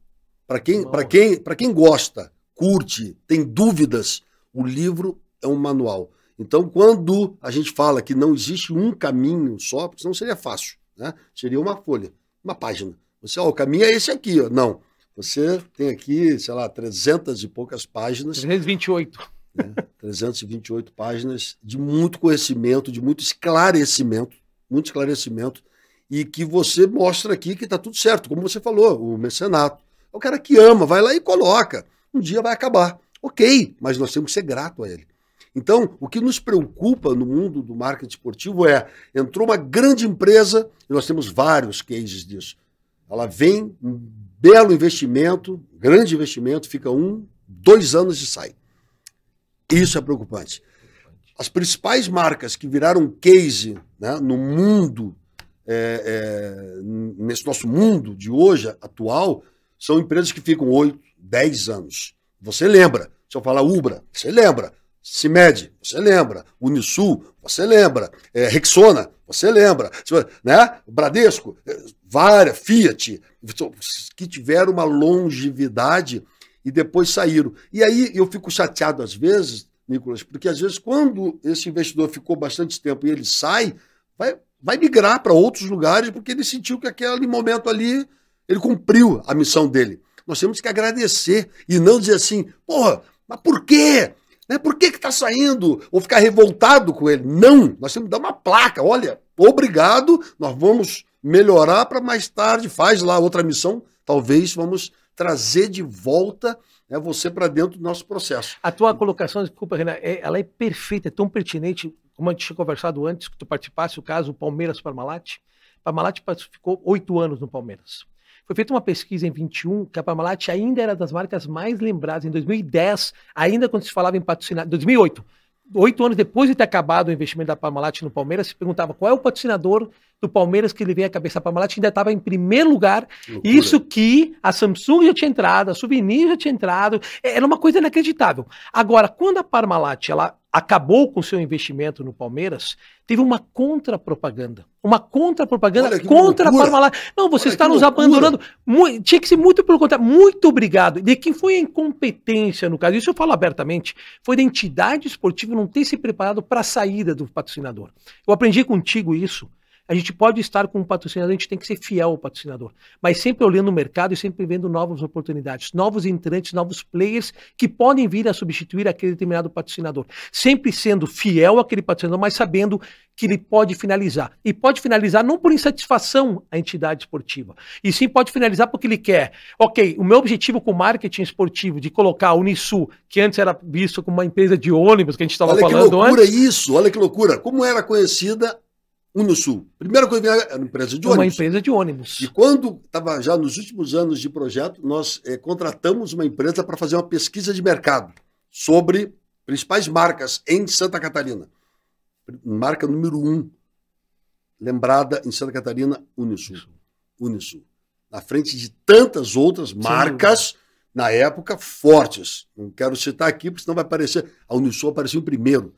Para quem gosta, curte, tem dúvidas, o livro é um manual. Então, quando a gente fala que não existe um caminho só, porque senão seria fácil, né? Seria uma folha, uma página. O caminho é esse aqui, ó. Não. Você tem aqui, sei lá, 300 e poucas páginas. 328. Né? 328 páginas de muito conhecimento, de muito esclarecimento, e que você mostra aqui que está tudo certo, como você falou, o mecenato. É o cara que ama, vai lá e coloca. Um dia vai acabar. Ok, mas nós temos que ser grato a ele. Então, o que nos preocupa no mundo do marketing esportivo entrou uma grande empresa, e nós temos vários cases disso. Ela vem, um belo investimento, grande investimento, fica 1, 2 anos e sai. Isso é preocupante. As principais marcas que viraram case, né, no mundo, nesse nosso mundo de hoje, atual, são empresas que ficam 8, 10 anos. Você lembra, se eu falar Ubra, você lembra. CIMED, você lembra. Unisul, você lembra. Rexona, você lembra. Né? Bradesco, várias, Fiat, que tiveram uma longevidade e depois saíram. E aí eu fico chateado às vezes, Nicolas, porque às vezes quando esse investidor ficou bastante tempo e ele sai, vai migrar para outros lugares porque ele sentiu que aquele momento ali ele cumpriu a missão dele. Nós temos que agradecer e não dizer assim, porra, mas por quê? Né? Por que está saindo? Ou ficar revoltado com ele? Não, nós temos que dar uma placa, olha, obrigado, nós vamos melhorar para mais tarde, faz lá outra missão, talvez vamos trazer de volta você para dentro do nosso processo. A tua colocação, desculpa, Renan, ela é perfeita, é tão pertinente, como a gente tinha conversado antes, que tu participasse, o caso Palmeiras-Parmalat. Parmalat ficou 8 anos no Palmeiras. Foi feita uma pesquisa em 21, que a Parmalat ainda era das marcas mais lembradas. Em 2010, ainda quando se falava em patrocinador, 2008, 8 anos depois de ter acabado o investimento da Parmalat no Palmeiras, se perguntava qual é o patrocinador do Palmeiras que ele veio à cabeça. A Parmalat ainda estava em primeiro lugar. Loucura. Isso que a Samsung já tinha entrado, a Souvenir já tinha entrado. Era uma coisa inacreditável. Agora, quando a Parmalat ela acabou com o seu investimento no Palmeiras, teve uma contra-propaganda. Uma contra-propaganda contra a Parmalat. Não, você está nos abandonando. Tinha que ser muito pelo contrário. Muito obrigado. De quem foi a incompetência, no caso, isso eu falo abertamente, foi da entidade esportiva não ter se preparado para a saída do patrocinador. Eu aprendi contigo isso. A gente pode estar com um patrocinador, a gente tem que ser fiel ao patrocinador, mas sempre olhando o mercado e sempre vendo novas oportunidades, novos entrantes, novos players que podem vir a substituir aquele determinado patrocinador. Sempre sendo fiel àquele patrocinador, mas sabendo que ele pode finalizar. E pode finalizar não por insatisfação à entidade esportiva, e sim pode finalizar porque ele quer. Ok, o meu objetivo com o marketing esportivo de colocar a Unisul, que antes era visto como uma empresa de ônibus, que a gente estava falando antes. Olha que loucura isso, olha que loucura. Como era conhecida Unisul. Primeira coisa era uma empresa de ônibus. Uma empresa de ônibus. E quando estava já nos últimos anos de projeto, nós contratamos uma empresa para fazer uma pesquisa de mercado sobre principais marcas em Santa Catarina. Marca número 1, lembrada em Santa Catarina, Unisul. Unisul. Na frente de tantas outras marcas, na época, fortes. Não quero citar aqui, porque senão vai aparecer. A Unisul apareceu em primeiro.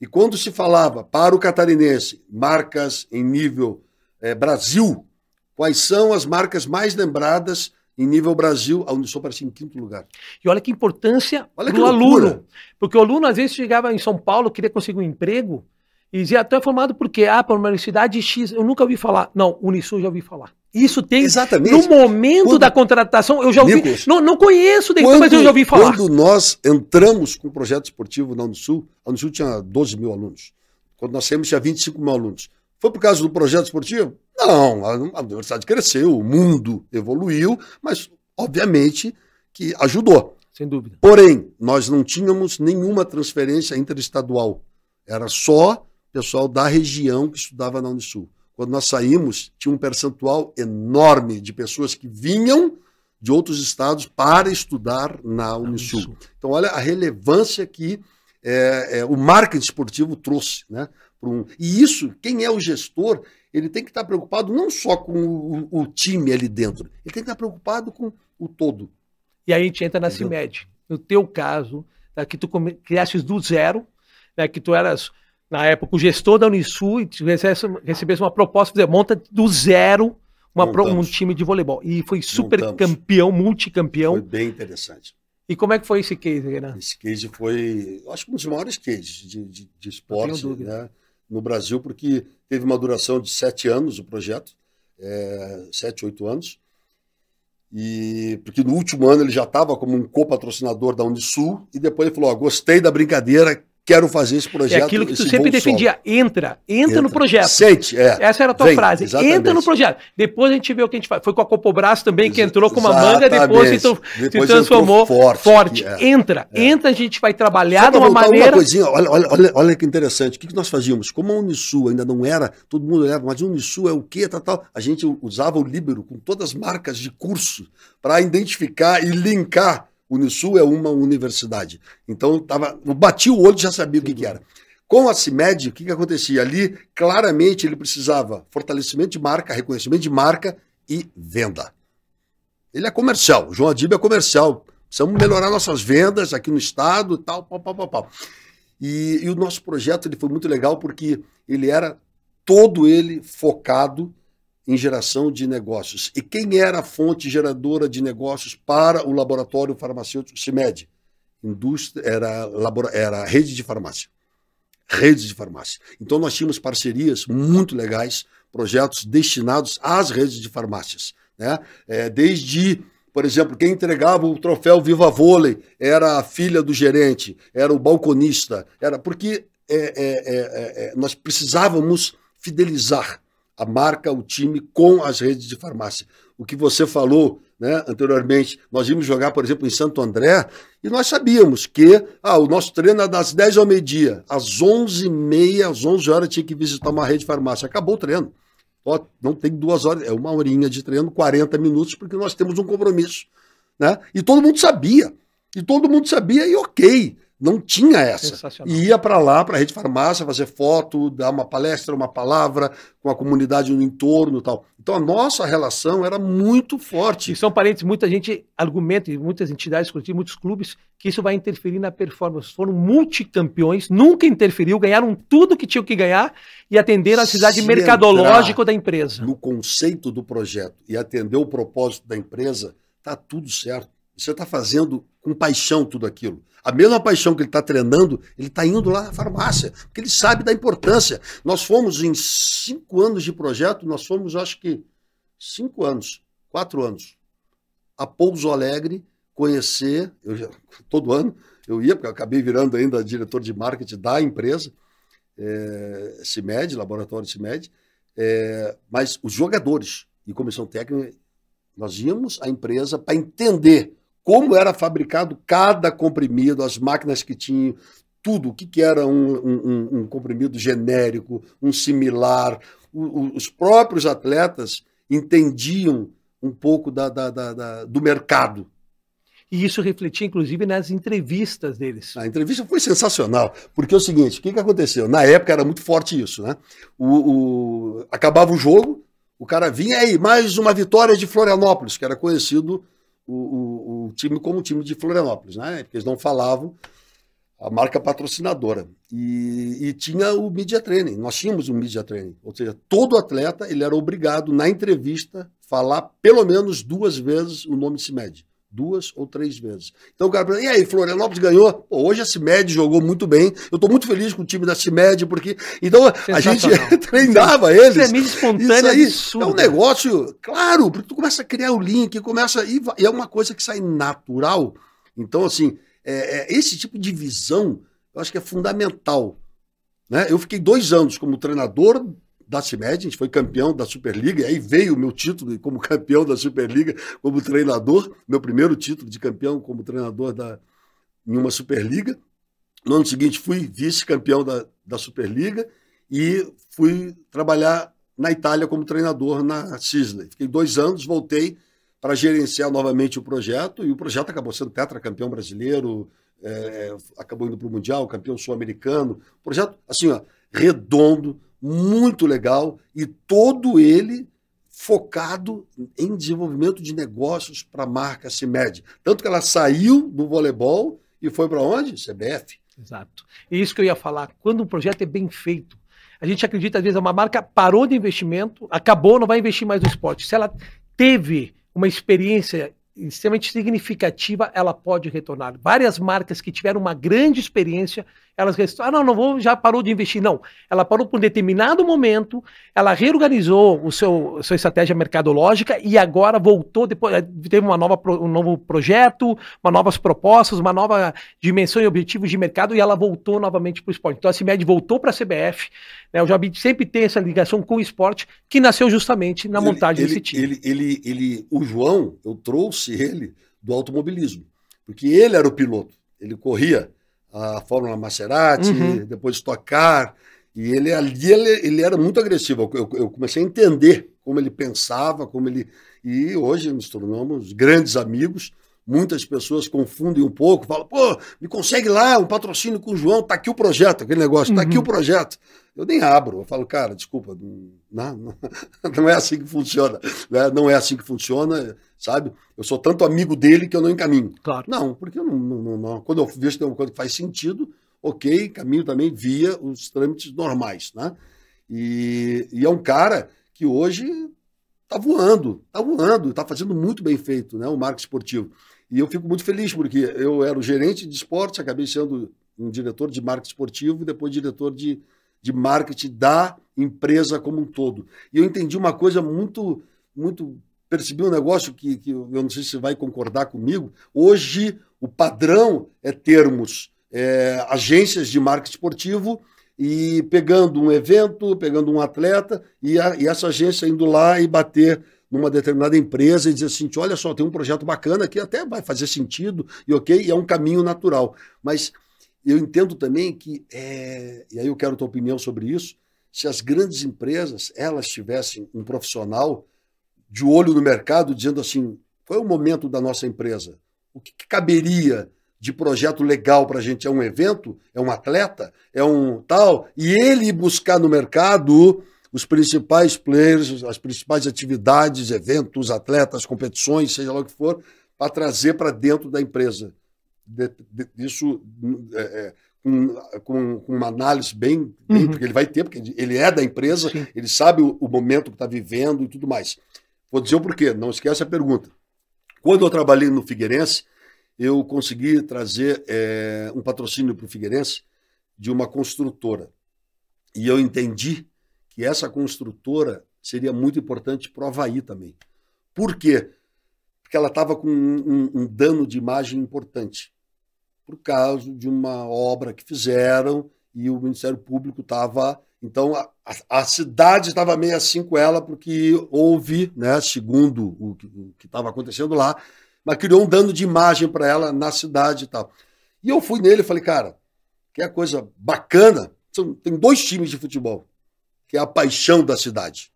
E quando se falava para o catarinense, marcas em nível Brasil, quais são as marcas mais lembradas em nível Brasil? A Unisul aparecia em 5º lugar. E olha que importância para o aluno. Porque o aluno, às vezes, chegava em São Paulo, queria conseguir um emprego, e dizia, até formado por quê? Para uma universidade X, eu nunca ouvi falar. Não, Unisul já ouvi falar. Isso tem, exatamente. No momento da contratação, eu já ouvi, Nicolas, não conheço, mas eu já ouvi falar. Quando nós entramos com o projeto esportivo na Unisul, a Unisul tinha 12 mil alunos. Quando nós saímos, tinha 25 mil alunos. Foi por causa do projeto esportivo? Não, a universidade cresceu, o mundo evoluiu, mas, obviamente, que ajudou. Sem dúvida. Porém, nós não tínhamos nenhuma transferência interestadual. Era só pessoal da região que estudava na Unisul. Quando nós saímos, tinha um percentual enorme de pessoas que vinham de outros estados para estudar na Unisul. Então, olha a relevância que o marketing esportivo trouxe. Né, e isso, quem é o gestor, ele tem que estar preocupado não só com o time ali dentro, ele tem que estar preocupado com o todo. E aí a gente entra na CIMED. No teu caso, que tu criaste do zero, né, que tu eras... Na época, o gestor da Unisul e recebesse uma proposta, dizer, monta do zero um time de voleibol. E foi super campeão, multicampeão. Foi bem interessante. E como é que foi esse case, Renan? Esse case foi, acho que um dos maiores cases de esporte, né, no Brasil, porque teve uma duração de 7 anos o projeto, 7, 8 anos. E porque no último ano ele já estava como um copatrocinador da Unisul, e depois ele falou, gostei da brincadeira, quero fazer esse projeto. É aquilo que tu sempre defendia, entra no projeto. Sente, Essa era a tua frase, exatamente. Entra no projeto. Depois a gente vê o que a gente faz. Foi com a Copobras também, que entrou com uma manga, depois se transformou forte. Entra, a gente vai trabalhar de uma maneira... Uma coisinha, olha que interessante, o que nós fazíamos? Como a Unisul ainda não era, todo mundo olhava, mas a Unisul é o quê, tal. A gente usava o Líbero com todas as marcas de curso para identificar e linkar. Unisul é uma universidade. Então, eu bati o olho e já sabia o que era. Com a CIMED, o que acontecia? Ali, claramente, ele precisava fortalecimento de marca, reconhecimento de marca e venda. Ele é comercial. O João Adib é comercial. Precisamos melhorar nossas vendas aqui no estado e tal, pau. E o nosso projeto ele foi muito legal porque ele era todo ele focado em geração de negócios. E quem era a fonte geradora de negócios para o laboratório farmacêutico CIMED? Era a rede de farmácia. Redes de farmácia. Então nós tínhamos parcerias muito legais, projetos destinados às redes de farmácias, né? Desde, por exemplo, quem entregava o troféu Viva Vôlei era a filha do gerente, era o balconista, porque nós precisávamos fidelizar a marca, o time com as redes de farmácia. O que você falou, né, anteriormente, nós íamos jogar, por exemplo, em Santo André, e nós sabíamos que o nosso treino é das 10 ao meio-dia, às 11h30, às 11 horas tinha que visitar uma rede de farmácia. Acabou o treino. Não tem 2 horas, é 1 horinha de treino, 40 minutos, porque nós temos um compromisso. Né? E todo mundo sabia, e ok. Não tinha essa. Ia para lá, para a rede de farmácia, fazer foto, dar uma palestra, uma palavra com a comunidade no entorno e tal. Então a nossa relação era muito forte. E são parênteses, muita gente argumenta, e muitas entidades, inclusive muitos clubes, que isso vai interferir na performance. Foram multicampeões, nunca interferiu, ganharam tudo que tinham que ganhar e atenderam a necessidade mercadológica da empresa. No conceito do projeto e atender o propósito da empresa, tá tudo certo. Você está fazendo com paixão tudo aquilo. A mesma paixão que ele está treinando, ele está indo lá na farmácia, porque ele sabe da importância. Nós fomos em 5 anos de projeto, nós fomos, acho que 4 anos, a Pouso Alegre conhecer, todo ano eu ia, porque eu acabei virando ainda diretor de marketing da empresa, CIMED, Laboratório CIMED, mas os jogadores e comissão técnica, nós íamos à empresa para entender como era fabricado cada comprimido, as máquinas que tinham, tudo, o que era um comprimido genérico, um similar. Os próprios atletas entendiam um pouco do mercado. E isso refletia, inclusive, nas entrevistas deles. A entrevista foi sensacional, porque é o seguinte, o que aconteceu? Na época era muito forte isso, né? Acabava o jogo, o cara vinha aí, mais uma vitória de Florianópolis, que era conhecido o time como o time de Florianópolis, né? Porque eles não falavam a marca patrocinadora. E tinha o media training, nós tínhamos um media training, ou seja, todo atleta ele era obrigado na entrevista falar pelo menos 2 vezes o nome CIMED. 2 ou 3 vezes. Então o cara pergunta, e aí, Florianópolis ganhou? Pô, hoje a CIMED jogou muito bem, eu estou muito feliz com o time da CIMED, porque... Então a gente treinava eles. Isso é mídia espontânea, isso aí é um negócio, claro, porque tu começa a criar o link, e é uma coisa que sai natural. Então, assim, esse tipo de visão, eu acho que é fundamental. Né? Eu fiquei 2 anos como treinador da CIMED, a gente foi campeão da Superliga, e aí veio o meu título como campeão da Superliga, como treinador, meu primeiro título de campeão como treinador em uma Superliga. No ano seguinte fui vice-campeão da Superliga e fui trabalhar na Itália como treinador na Sisley. Fiquei 2 anos, voltei para gerenciar novamente o projeto, e o projeto acabou sendo tetracampeão brasileiro, acabou indo para o Mundial, campeão sul-americano. Projeto, assim, ó, redondo, muito legal, e todo ele focado em desenvolvimento de negócios para a marca CIMED. Tanto que ela saiu do voleibol e foi para onde? CBF. Exato. E isso que eu ia falar, quando um projeto é bem feito, a gente acredita, às vezes, uma marca parou de investimento, acabou, não vai investir mais no esporte. Se ela teve uma experiência extremamente significativa, ela pode retornar. Várias marcas que tiveram uma grande experiência, elas já parou de investir. Não, ela parou por um determinado momento, ela reorganizou sua estratégia mercadológica e agora voltou, depois teve um novo projeto, novas propostas, uma nova dimensão e objetivos de mercado, e ela voltou novamente para o esporte. Então a CIMED voltou para a CBF, né? O Jabit sempre tem essa ligação com o esporte, que nasceu justamente na montagem desse time. O João, eu trouxe ele do automobilismo, porque ele era o piloto, ele corria a Fórmula Maserati, depois Stock Car, e ele era muito agressivo. Eu comecei a entender como ele pensava, e hoje nos tornamos grandes amigos. Muitas pessoas confundem um pouco, falam, pô, me consegue lá um patrocínio com o João, tá aqui o projeto, aquele negócio, tá aqui o projeto. Eu nem abro, eu falo, cara, desculpa, não é assim que funciona, né? Não é assim que funciona, sabe? Eu sou tanto amigo dele que eu não encaminho. Claro. Não, porque eu não, quando eu vejo que tem uma coisa que faz sentido, ok, caminho também via os trâmites normais, né? E é um cara que hoje está voando, está fazendo muito bem feito, né, o marketing esportivo. E eu fico muito feliz, porque eu era o gerente de esporte, acabei sendo um diretor de marketing esportivo e depois diretor de marketing da empresa como um todo. E eu entendi uma coisa percebi um negócio que eu não sei se você vai concordar comigo. Hoje, o padrão é termos agências de marketing esportivo e pegando um evento, pegando um atleta e essa agência indo lá e bater numa determinada empresa e dizer assim, olha só, tem um projeto bacana que até vai fazer sentido e ok, é um caminho natural. Mas eu entendo também que, e aí eu quero a tua opinião sobre isso, se as grandes empresas, elas tivessem um profissional de olho no mercado, dizendo assim, qual é o momento da nossa empresa? O que caberia de projeto legal para a gente? É um evento? É um atleta? É um tal? E ele buscar no mercado os principais players, as principais atividades, eventos, atletas, competições, seja lá o que for, para trazer para dentro da empresa. Isso com uma análise bem, porque ele vai ter, porque ele é da empresa, sim, ele sabe o momento que está vivendo e tudo mais. Vou dizer o porquê, não esquece a pergunta. Quando eu trabalhei no Figueirense, eu consegui trazer um patrocínio para o Figueirense de uma construtora. E eu entendi que essa construtora seria muito importante para o Avaí também. Por quê? Porque ela estava com um dano de imagem importante, por causa de uma obra que fizeram e o Ministério Público estava... Então, a cidade estava meio assim com ela, porque houve, né, segundo o que estava acontecendo lá, mas criou um dano de imagem para ela na cidade e tal. E eu fui nele e falei, cara, que é coisa bacana, tem 2 times de futebol, que é a paixão da cidade.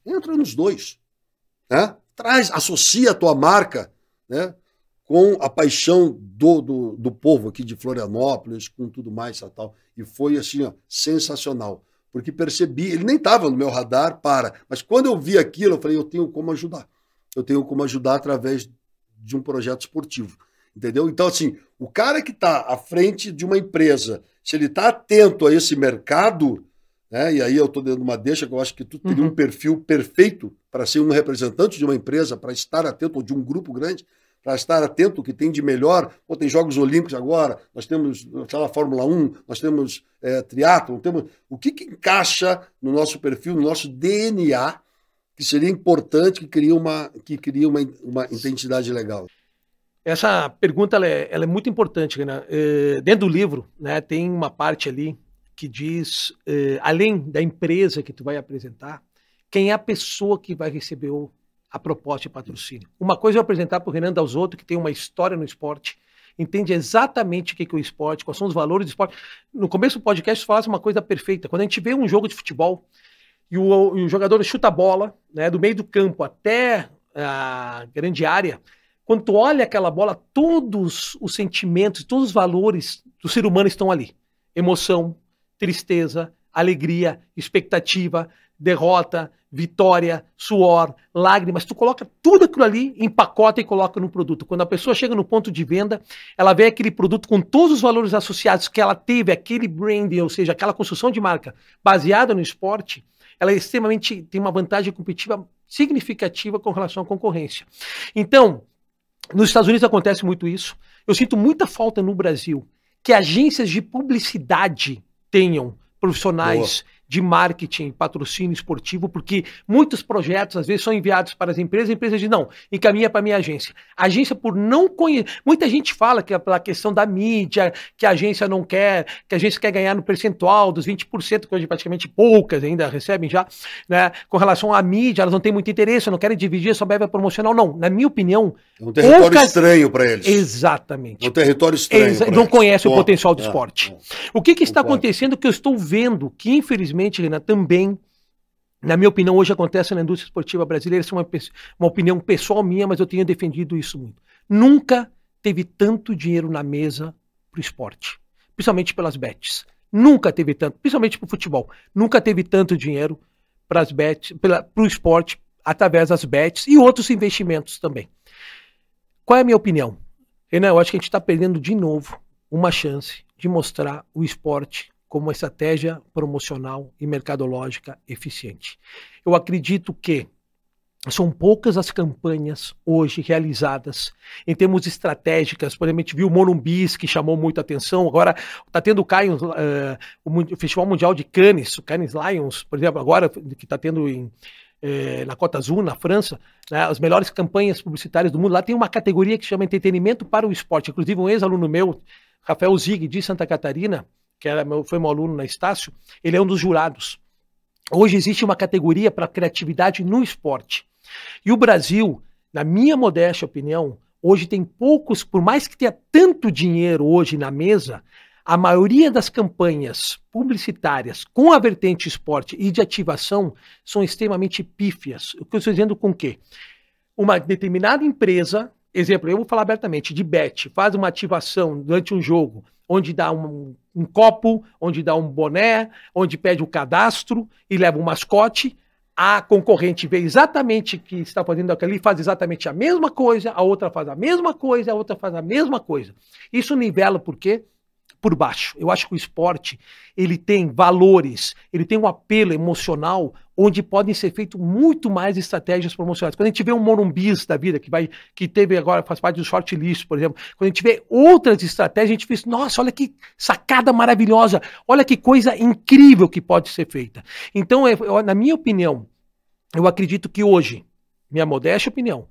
Entra nos 2, né? Associa a tua marca, né, com a paixão do povo aqui de Florianópolis, com tudo mais e tal. E foi assim, ó, sensacional. Porque percebi, ele nem estava no meu radar, mas quando eu vi aquilo, eu falei, eu tenho como ajudar. Eu tenho como ajudar através de um projeto esportivo, entendeu? Então, assim, o cara que está à frente de uma empresa, se ele está atento a esse mercado, né, e aí eu estou dando uma deixa, que eu acho que tu teria um perfil perfeito para ser um representante de uma empresa, para estar atento, ou de um grupo grande, para estar atento o que tem de melhor. Pô, tem Jogos Olímpicos agora, nós temos, sei lá, Fórmula 1, nós temos triatlon, o que encaixa no nosso perfil, no nosso DNA, que seria importante, que cria uma identidade legal. Essa pergunta ela é muito importante, né? Dentro do livro, né, tem uma parte ali que diz, além da empresa que tu vai apresentar, quem é a pessoa que vai receber a proposta de patrocínio. Uma coisa é eu apresentar para o Renan Dalzotto, que tem uma história no esporte, entende exatamente o que é o esporte, quais são os valores do esporte. No começo do podcast, fala uma coisa perfeita. Quando a gente vê um jogo de futebol e o jogador chuta a bola, né, do meio do campo até a grande área, quando tu olha aquela bola, todos os sentimentos, todos os valores do ser humano estão ali. Emoção, tristeza, alegria, expectativa, derrota, vitória, suor, lágrimas, tu coloca tudo aquilo ali, empacota e coloca no produto. Quando a pessoa chega no ponto de venda, ela vê aquele produto com todos os valores associados que ela teve, aquele branding, ou seja, aquela construção de marca baseada no esporte, ela tem uma vantagem competitiva significativa com relação à concorrência. Então, nos Estados Unidos acontece muito isso. Eu sinto muita falta no Brasil que agências de publicidade tenham profissionais de marketing, patrocínio esportivo, porque muitos projetos, às vezes, são enviados para as empresas dizem, não, encaminha para a minha agência. A agência, por não conhecer... Muita gente fala que é pela questão da mídia, que a agência não quer, que a agência quer ganhar no percentual dos 20%, que hoje praticamente poucas ainda recebem já, né? Com relação à mídia, elas não têm muito interesse, não querem dividir sua verba promocional, não. Na minha opinião... É um território estranho para eles. Exatamente. É um território estranho. Não conhece o potencial do esporte. O que está acontecendo que eu estou vendo que, infelizmente, Renan, também, na minha opinião, hoje acontece na indústria esportiva brasileira, isso é uma opinião pessoal minha, mas eu tenho defendido isso muito. Nunca teve tanto dinheiro na mesa para o esporte, principalmente pelas bets. Nunca teve tanto, principalmente para o futebol. Nunca teve tanto dinheiro para as bets, para o esporte, através das bets e outros investimentos também. Qual é a minha opinião? Renan, eu acho que a gente está perdendo de novo uma chance, de mostrar o esporte como uma estratégia promocional e mercadológica eficiente. Eu acredito que são poucas as campanhas hoje realizadas em termos estratégicas. Por exemplo, a gente viu o Morumbis, que chamou muita atenção. Agora está tendo o Festival Mundial de Cannes, o Cannes Lions, por exemplo, agora que está tendo na Côte d'Azur, na França, né, as melhores campanhas publicitárias do mundo. Lá tem uma categoria que chama entretenimento para o esporte. Inclusive um ex-aluno meu, Rafael Zig, de Santa Catarina, que foi meu aluno na Estácio, ele é um dos jurados. Hoje existe uma categoria para criatividade no esporte. E o Brasil, na minha modesta opinião, hoje tem poucos, por mais que tenha tanto dinheiro hoje na mesa, a maioria das campanhas publicitárias com a vertente esporte e de ativação são extremamente pífias. O que eu estou dizendo com o quê? Uma determinada empresa, exemplo, eu vou falar abertamente, de bet, faz uma ativação durante um jogo, onde dá um copo, onde dá um boné, onde pede o cadastro e leva um mascote. A concorrente vê exatamente o que está fazendo aquilo ali, faz exatamente a mesma coisa, a outra faz a mesma coisa, a outra faz a mesma coisa. Isso nivela por quê? Por baixo. Eu acho que o esporte, ele tem valores, ele tem um apelo emocional, onde podem ser feitas muito mais estratégias promocionais. Quando a gente vê um Morumbis da vida, que teve agora, faz parte do shortlist, por exemplo, quando a gente vê outras estratégias, a gente pensa, nossa, olha que sacada maravilhosa, olha que coisa incrível que pode ser feita. Então, na minha opinião, eu acredito que hoje, minha modesta opinião,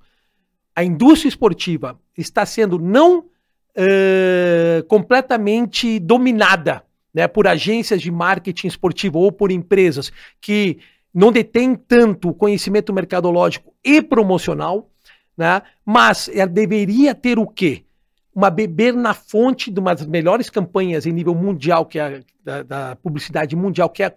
a indústria esportiva está sendo não completamente dominada, né, por agências de marketing esportivo ou por empresas que não detêm tanto conhecimento mercadológico e promocional, né, mas ela deveria ter o quê? Beber na fonte de uma das melhores campanhas em nível mundial, que é da publicidade mundial, que é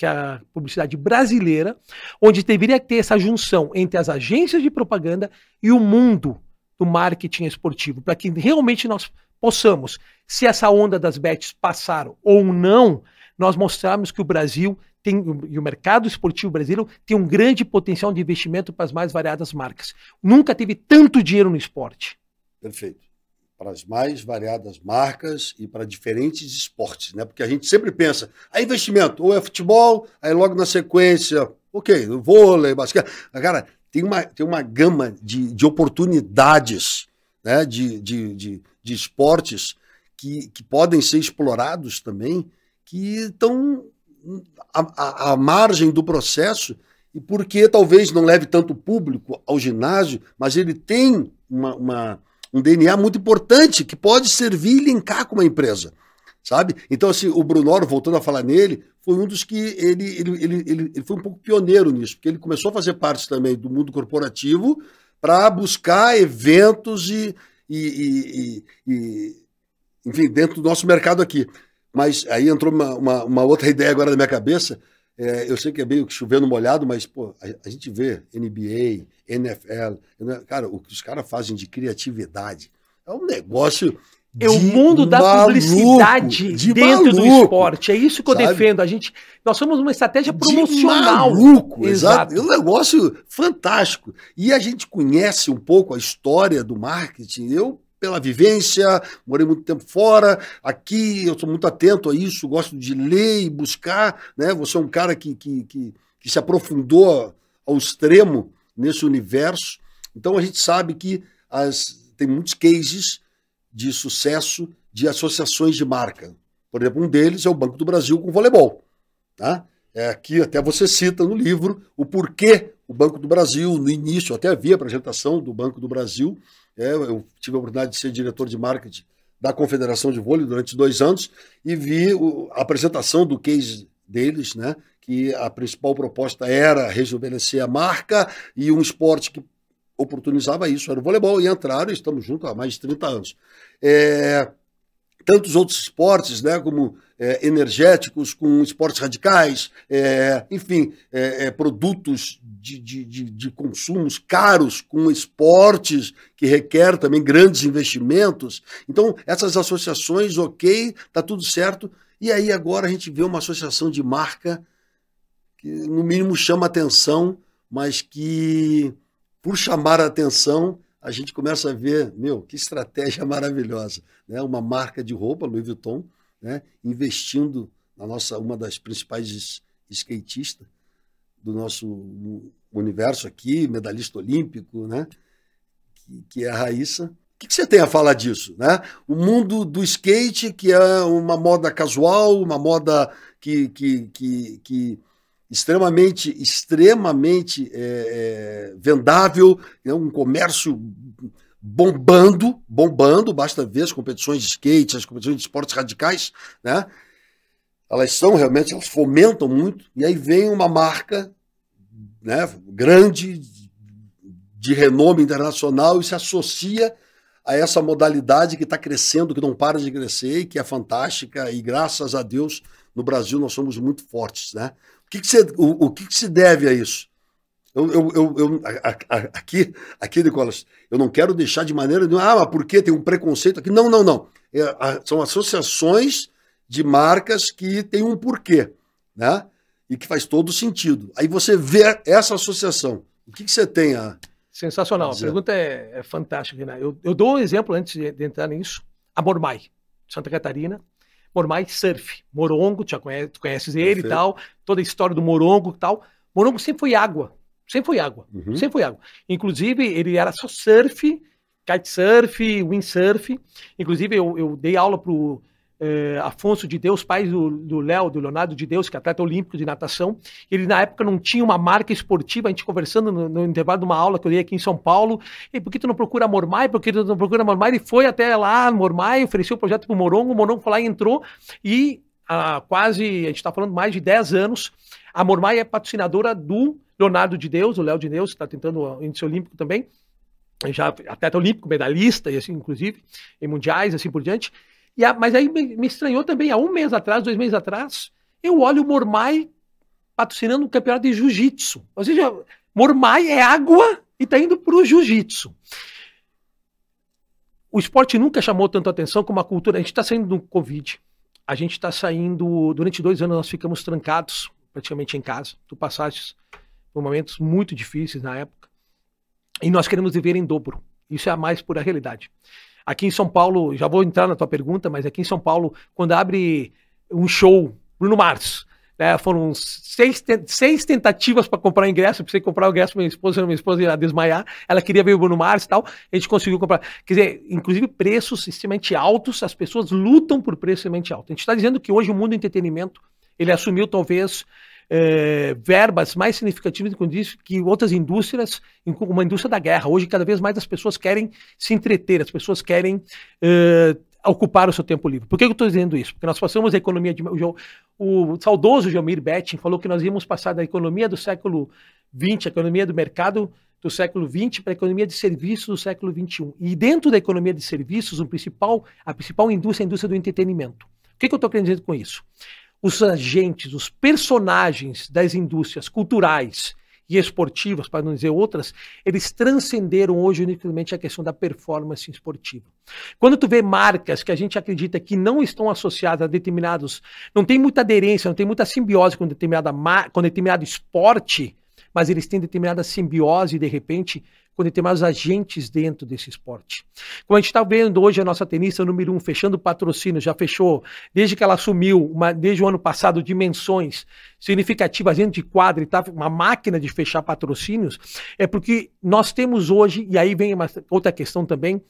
a publicidade brasileira, onde deveria ter essa junção entre as agências de propaganda e o mundo do marketing esportivo, para que realmente nós possamos, se essa onda das bets passar ou não, nós mostrarmos que o Brasil e o mercado esportivo brasileiro tem um grande potencial de investimento para as mais variadas marcas. Nunca teve tanto dinheiro no esporte. Perfeito. Para as mais variadas marcas e para diferentes esportes, né? Porque a gente sempre pensa, investimento, ou é futebol, aí logo na sequência, ok, vôlei, basquete. Cara, tem uma gama de oportunidades, né, de esportes que podem ser explorados também, que estão à margem do processo, e porque talvez não leve tanto público ao ginásio, mas ele tem um DNA muito importante que pode servir e linkar com uma empresa, sabe? Então, assim, o Brunoro, voltando a falar nele, foi um dos que ele foi um pouco pioneiro nisso, porque ele começou a fazer parte também do mundo corporativo para buscar eventos enfim, dentro do nosso mercado aqui. Mas aí entrou uma outra ideia agora na minha cabeça. Eu sei que é meio que chovendo molhado, mas pô, a gente vê NBA, NFL, cara, o que os caras fazem de criatividade é um negócio. É o mundo da publicidade dentro do esporte. É isso que eu defendo. Nós somos uma estratégia promocional. Maluco, exato. É um negócio fantástico. E a gente conhece um pouco a história do marketing. Eu, pela vivência, morei muito tempo fora. Aqui eu sou muito atento a isso, gosto de ler e buscar, né? Você é um cara que se aprofundou ao extremo nesse universo. Então a gente sabe que tem muitos cases de sucesso de associações de marca. Por exemplo, um deles é o Banco do Brasil com o voleibol. Tá? Aqui até você cita no livro o porquê o Banco do Brasil, no início, até havia apresentação do Banco do Brasil. Eu tive a oportunidade de ser diretor de marketing da Confederação de Vôlei durante 2 anos e vi a apresentação do case deles, né? Que a principal proposta era rejuvenescer a marca e um esporte que oportunizava isso, era o voleibol, e entraram, e estamos juntos há mais de 30 anos. Tantos outros esportes, né, como energéticos, com esportes radicais, enfim, produtos de consumos caros, com esportes que requer também grandes investimentos. Então, essas associações, ok, está tudo certo, e aí agora a gente vê uma associação de marca que, no mínimo, chama atenção, mas que, por chamar a atenção, a gente começa a ver, que estratégia maravilhosa, né? Uma marca de roupa, Louis Vuitton, né? Investindo na uma das principais skatistas do nosso universo aqui, medalhista olímpico, né? Que é a Raíssa. O que você tem a falar disso, né? O mundo do skate, que é uma moda casual, uma moda que extremamente vendável, é um comércio bombando, basta ver as competições de skate, as competições de esportes radicais, né? Elas fomentam muito, e aí vem uma marca, né, grande, de renome internacional, e se associa a essa modalidade que está crescendo, que não para de crescer, e que é fantástica, e graças a Deus, no Brasil nós somos muito fortes, né? O que se deve a isso? Aqui, Nicolas, eu não quero deixar de maneira nenhuma, mas por que tem um preconceito aqui? Não. São associações de marcas que têm um porquê, né? E que faz todo sentido. Aí você vê essa associação. O que você tem a... Sensacional. A pergunta é fantástica, né? Eu dou um exemplo antes de entrar nisso. A Mormai, Santa Catarina. Mormai Surf. Morongo, tu conheces ele e tal. Toda a história do Morongo e tal. Morongo sempre foi água. Sempre foi água. Uhum. Sempre foi água. Inclusive, ele era só surf, kitesurf, windsurf. Inclusive, eu dei aula pro Afonso de Deus, pai do Leonardo de Deus, que é atleta olímpico de natação. Ele, na época, não tinha uma marca esportiva. A gente conversando no intervalo de uma aula que eu dei aqui em São Paulo. E por que tu não procura a Mormai? Por que tu não procura a Mormai? Ele foi até lá, Mormai, ofereceu o projeto pro Morongo. O Morongo foi lá e entrou. E há quase, a gente está falando mais de 10 anos, a Mormai é patrocinadora do Leonardo de Deus, o Léo de Deus, que está tentando o índice olímpico também. Já atleta olímpico, medalhista, e assim, inclusive, em mundiais, assim por diante. Mas aí me estranhou também, há 2 meses atrás, eu olho o Mormai patrocinando um campeonato de jiu-jitsu. Ou seja, Mormai é água e está indo para o jiu-jitsu. O esporte nunca chamou tanto atenção como a cultura. A gente está saindo do Covid. A gente está saindo... Durante 2 anos nós ficamos trancados, praticamente em casa. Tu passaste por momentos muito difíceis na época. E nós queremos viver em dobro. Isso é a mais pura realidade. Aqui em São Paulo, já vou entrar na tua pergunta, mas aqui em São Paulo, quando abre um show, Bruno Mars, né, foram 6 tentativas para comprar ingresso, eu precisei comprar o ingresso para minha esposa ia desmaiar, ela queria ver o Bruno Mars e tal, a gente conseguiu comprar. Quer dizer, inclusive preços extremamente altos, as pessoas lutam por preço extremamente alto. A gente está dizendo que hoje o mundo do entretenimento, ele assumiu talvez verbas mais significativas que outras indústrias, como a indústria da guerra. Hoje, cada vez mais as pessoas querem se entreter, as pessoas querem ocupar o seu tempo livre. Por que eu estou dizendo isso? Porque nós passamos a economia o saudoso Jomir Betting falou que nós íamos passar da economia do século XX, a economia do mercado do século XX, para a economia de serviços do século XXI. E dentro da economia de serviços, a principal indústria é a indústria do entretenimento. O que eu estou querendo dizer com isso? Os agentes, os personagens das indústrias culturais e esportivas, para não dizer outras, eles transcenderam hoje unicamente a questão da performance esportiva. Quando tu vê marcas que a gente acredita que não estão associadas a determinados, não tem muita aderência, não tem muita simbiose com determinado esporte, mas eles têm determinada simbiose, de repente, com determinados agentes dentro desse esporte. Como a gente está vendo hoje a nossa tenista número 1 fechando patrocínio, já fechou, desde que ela assumiu, desde o ano passado, dimensões significativas dentro de quadra e tá uma máquina de fechar patrocínios, é porque nós temos hoje, e aí vem uma outra questão também,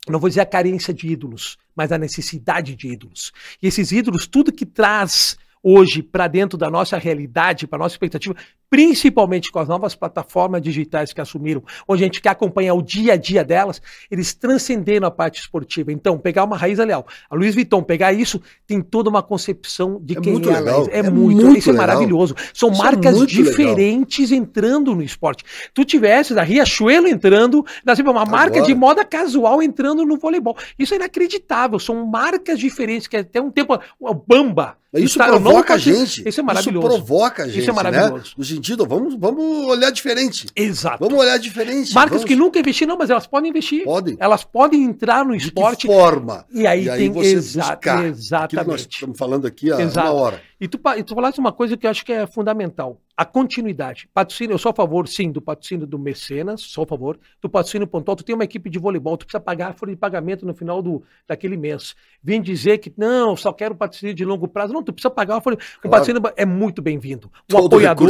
não vou dizer a carência de ídolos, mas a necessidade de ídolos. E esses ídolos, tudo que traz hoje para dentro da nossa realidade, para a nossa expectativa, principalmente com as novas plataformas digitais que assumiram, onde a gente quer acompanhar o dia a dia delas, eles transcenderam a parte esportiva. Então, pegar uma Raíssa Leal, a Louis Vuitton, pegar isso, tem toda uma concepção de quem muito é legal. Isso é muito legal. Maravilhoso. São isso marcas diferentes legal. Entrando no esporte. Tu tivesse a Riachuelo entrando, uma marca de moda casual entrando no voleibol. Isso é inacreditável. São marcas diferentes, que até um tempo, o Bamba. Isso provoca a gente. Isso é maravilhoso. Isso provoca a gente. Isso é maravilhoso. Né? No sentido, vamos olhar diferente. Exato. Vamos olhar diferente. Marcas que nunca investiram, mas elas podem investir. Podem. Elas podem entrar no esporte. De que forma? E aí tem você buscar. Exatamente. Aquilo que nós estamos falando aqui há uma hora. E tu falaste uma coisa que eu acho que é fundamental. a continuidade. Patrocínio, eu sou a favor, sim, do patrocínio do Mecenas, sou a favor. Do patrocínio pontual, tu tem uma equipe de voleibol, tu precisa pagar a folha de pagamento no final daquele mês. Vem dizer que, não, só quero patrocínio de longo prazo. Não, tu precisa pagar a folha. Claro. O patrocínio é muito bem-vindo. Um apoiador.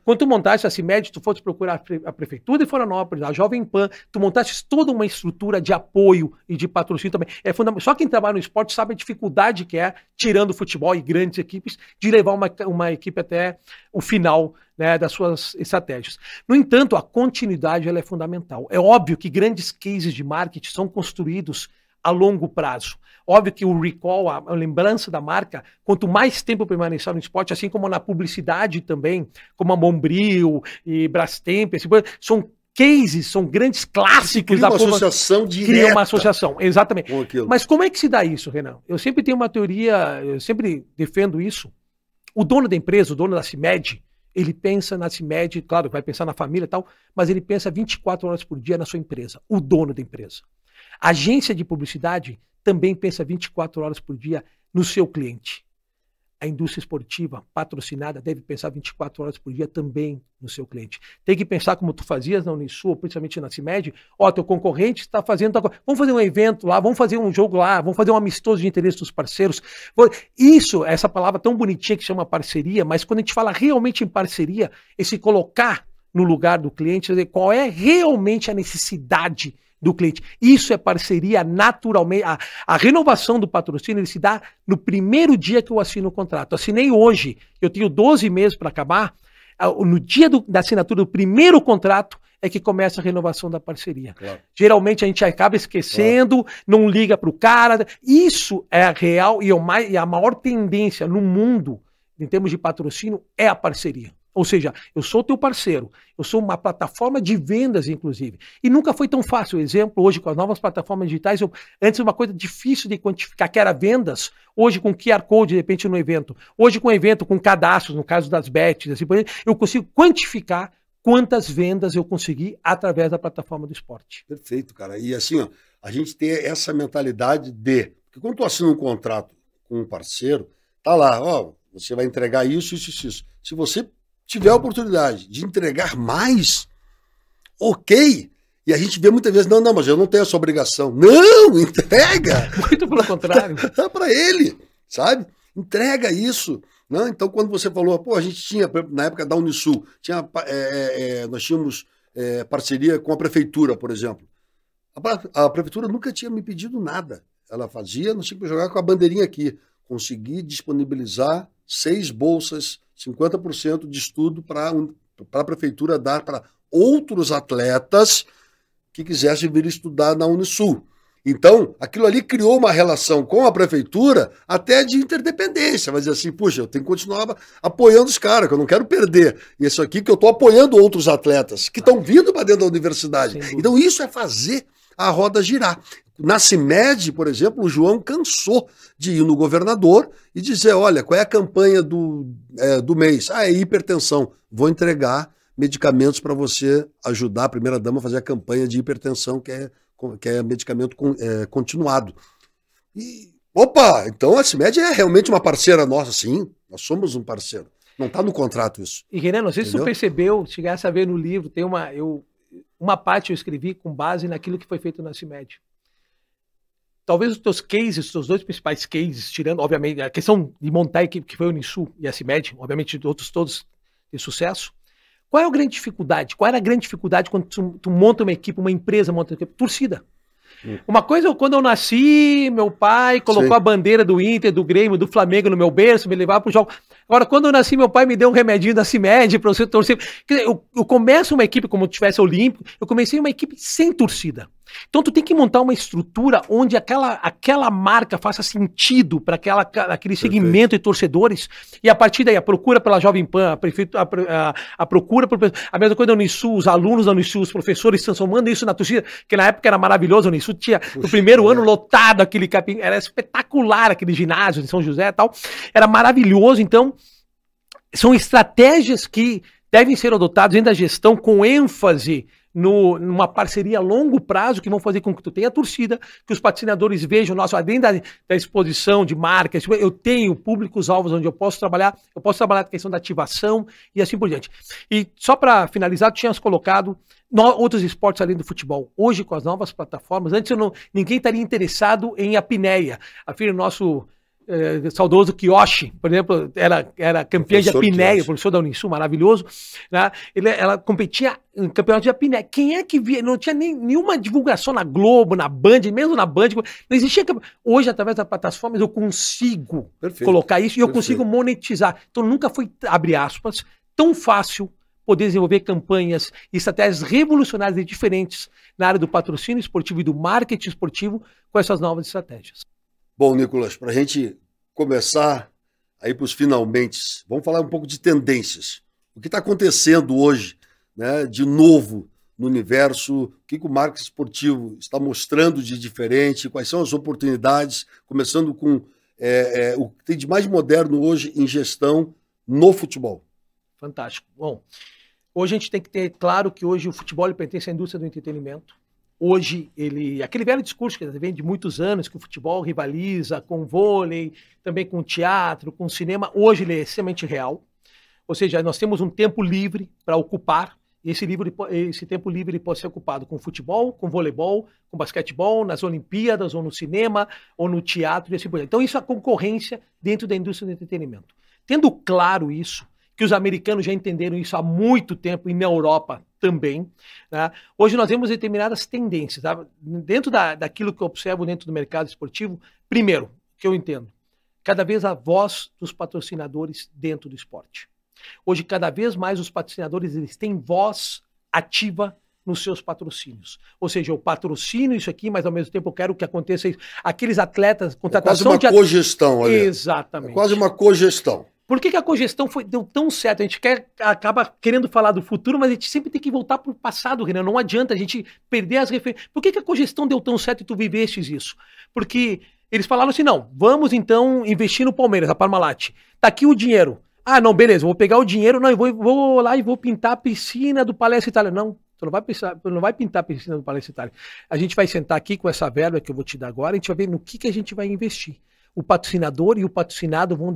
Quando tu montaste a CIMED, tu fosse procurar a Prefeitura de Florianópolis, a Jovem Pan, tu montaste toda uma estrutura de apoio e de patrocínio também. É fundamental. Só quem trabalha no esporte sabe a dificuldade que é, tirando o futebol e grandes equipes, de levar uma equipe até o final, né, das suas estratégias. No entanto, a continuidade ela é fundamental. É óbvio que grandes cases de marketing são construídos a longo prazo. Óbvio que o recall, a lembrança da marca, quanto mais tempo permanecer no esporte, assim como na publicidade também, como a Bombril e Brastemp, assim, são cases, são grandes clássicos da associação direta. Cria uma associação, exatamente. Mas como é que se dá isso, Renan? Eu sempre tenho uma teoria, eu sempre defendo isso. O dono da empresa, o dono da CIMED, ele pensa na CIMED, claro, vai pensar na família e tal, mas ele pensa 24 horas por dia na sua empresa, o dono da empresa. A agência de publicidade também pensa 24 horas por dia no seu cliente. A indústria esportiva patrocinada deve pensar 24 horas por dia também no seu cliente. Tem que pensar como tu fazias na Unisul, principalmente na CIMED. Ó, teu concorrente está fazendo... Vamos fazer um evento lá, vamos fazer um jogo lá, vamos fazer um amistoso de interesse dos parceiros. Isso, essa palavra tão bonitinha que chama parceria, mas quando a gente fala realmente em parceria, esse colocar no lugar do cliente, dizer, qual é realmente a necessidade do cliente. Isso é parceria naturalmente. A renovação do patrocínio ele se dá no primeiro dia que eu assino o contrato. Assinei hoje, eu tenho 12 meses para acabar. No dia da assinatura do primeiro contrato é que começa a renovação da parceria. Claro. Geralmente a gente acaba esquecendo, não liga para o cara. Isso é a real e a maior tendência no mundo, em termos de patrocínio, é a parceria. Ou seja, eu sou teu parceiro, eu sou uma plataforma de vendas, inclusive. E nunca foi tão fácil. O exemplo, hoje, com as novas plataformas digitais, antes uma coisa difícil de quantificar, que era vendas, hoje com QR Code, de repente, no evento. Hoje com evento, com cadastros, no caso das bets, assim, eu consigo quantificar quantas vendas eu consegui através da plataforma do esporte. Perfeito, cara. E assim, ó, a gente tem essa mentalidade porque quando tu assina um contrato com um parceiro, tá lá, ó, você vai entregar isso, isso, isso. Se você tiver a oportunidade de entregar mais, ok. E a gente vê muitas vezes, não, mas eu não tenho essa obrigação. Não, entrega! Muito pelo contrário. Dá para ele, sabe? Entrega isso. Não? Então, quando você falou, pô, a gente tinha, na época da Unisul, nós tínhamos parceria com a prefeitura, por exemplo. A prefeitura nunca tinha me pedido nada. Ela fazia, nós tínhamos que jogar com a bandeirinha aqui. Consegui disponibilizar 6 bolsas, 50% de estudo para a prefeitura dar para outros atletas que quisessem vir estudar na Unisul. Então, aquilo ali criou uma relação com a prefeitura até de interdependência. Vai dizer assim, puxa, eu tenho que continuar apoiando os caras, que eu não quero perder. E isso aqui que eu estou apoiando outros atletas que estão vindo para dentro da universidade. Então, isso é fazer a roda girar. Na CIMED, por exemplo, o João cansou de ir no governador e dizer, olha, qual é a campanha do mês? É hipertensão. Vou entregar medicamentos para você ajudar a primeira-dama a fazer a campanha de hipertensão, que é medicamento continuado. E, opa, então a CIMED é realmente uma parceira nossa, sim. Nós somos um parceiro. Não está no contrato isso. E, Renan, não sei se você percebeu, chegasse a ver no livro, tem uma parte eu escrevi com base naquilo que foi feito na CIMED. Talvez os teus cases, os teus 2 principais cases, tirando, obviamente, a questão de montar a equipe que foi o Unisul e a CIMED, obviamente, outros todos de sucesso. Qual é a grande dificuldade? Qual era a grande dificuldade quando tu monta uma equipe, uma empresa monta uma equipe? Torcida. Uma coisa, quando eu nasci, meu pai colocou a bandeira do Inter, do Grêmio, do Flamengo no meu berço, me levava pro jogo. Agora, quando eu nasci, meu pai me deu um remedinho da CIMED para você torcer. Quer dizer, eu começo uma equipe como se tivesse olímpico, eu comecei uma equipe sem torcida. Então tu tem que montar uma estrutura onde aquela marca faça sentido para aquele segmento de torcedores, e a partir daí a procura pela Jovem Pan, a procura a mesma coisa da Unisul, os alunos da Unisul, os professores transformando isso na torcida, que na época era maravilhoso. A Unisul tinha no primeiro ano lotado aquele capim, era espetacular aquele ginásio de São José e tal, era maravilhoso. Então são estratégias que devem ser adotadas dentro da gestão com ênfase numa parceria a longo prazo que vão fazer com que tu tenha torcida, que os patrocinadores vejam, nossa, além da exposição de marcas, eu tenho públicos-alvos onde eu posso trabalhar a questão da ativação e assim por diante. E só para finalizar, tu tinhas colocado outros esportes além do futebol. Hoje, com as novas plataformas, antes ninguém estaria interessado em apneia. A filha nosso saudoso Kiyoshi, por exemplo, era campeã de apneia, professor da Unisul, maravilhoso, né? Ela competia em campeonato de apneia. Quem é que via? Não tinha nenhuma divulgação na Globo, na Band, mesmo na Band, não existia. Hoje, através das plataformas, eu consigo colocar isso e eu consigo monetizar. Então, nunca foi, abre aspas, tão fácil poder desenvolver campanhas e estratégias revolucionárias e diferentes na área do patrocínio esportivo e do marketing esportivo com essas novas estratégias. Bom, Nicolas, para a gente começar aí para os finalmente, vamos falar um pouco de tendências. O que está acontecendo hoje, né, de novo no universo, o que o marketing esportivo está mostrando de diferente, quais são as oportunidades, começando com o que tem de mais moderno hoje em gestão no futebol. Fantástico. Bom, hoje a gente tem que ter claro que hoje o futebol ele pertence à indústria do entretenimento. Hoje, aquele velho discurso que vem de muitos anos, que o futebol rivaliza com o vôlei, também com o teatro, com o cinema, hoje ele é extremamente real. Ou seja, nós temos um tempo livre para ocupar, e esse tempo livre pode ser ocupado com futebol, com voleibol, com basquetebol, nas Olimpíadas, ou no cinema, ou no teatro, e assim por diante. Então, isso é a concorrência dentro da indústria do entretenimento. Tendo claro isso, que os americanos já entenderam isso há muito tempo, e na Europa também, né? Hoje nós vemos determinadas tendências. Tá? Dentro daquilo que eu observo dentro do mercado esportivo, primeiro, que eu entendo, cada vez a voz dos patrocinadores dentro do esporte. Hoje, cada vez mais os patrocinadores eles têm voz ativa nos seus patrocínios. Ou seja, eu patrocino isso aqui, mas ao mesmo tempo eu quero que aconteça isso. Aqueles atletas, contratação quase uma cogestão, olha. Exatamente. É quase uma cogestão. Por que a cogestão deu tão certo? A gente acaba querendo falar do futuro, mas a gente sempre tem que voltar para o passado, Renan. Não adianta a gente perder as referências. Por que a cogestão deu tão certo e tu vivestes isso? Porque eles falaram assim, não, vamos então investir no Palmeiras, a Parmalat. Tá aqui o dinheiro. Ah, não, beleza, vou pegar o dinheiro, não, eu vou lá e vou pintar a piscina do Palestra Itália. Não, tu não vai pintar a piscina do Palestra Itália. A gente vai sentar aqui com essa verba que eu vou te dar agora, a gente vai ver no que a gente vai investir. O patrocinador e o patrocinado vão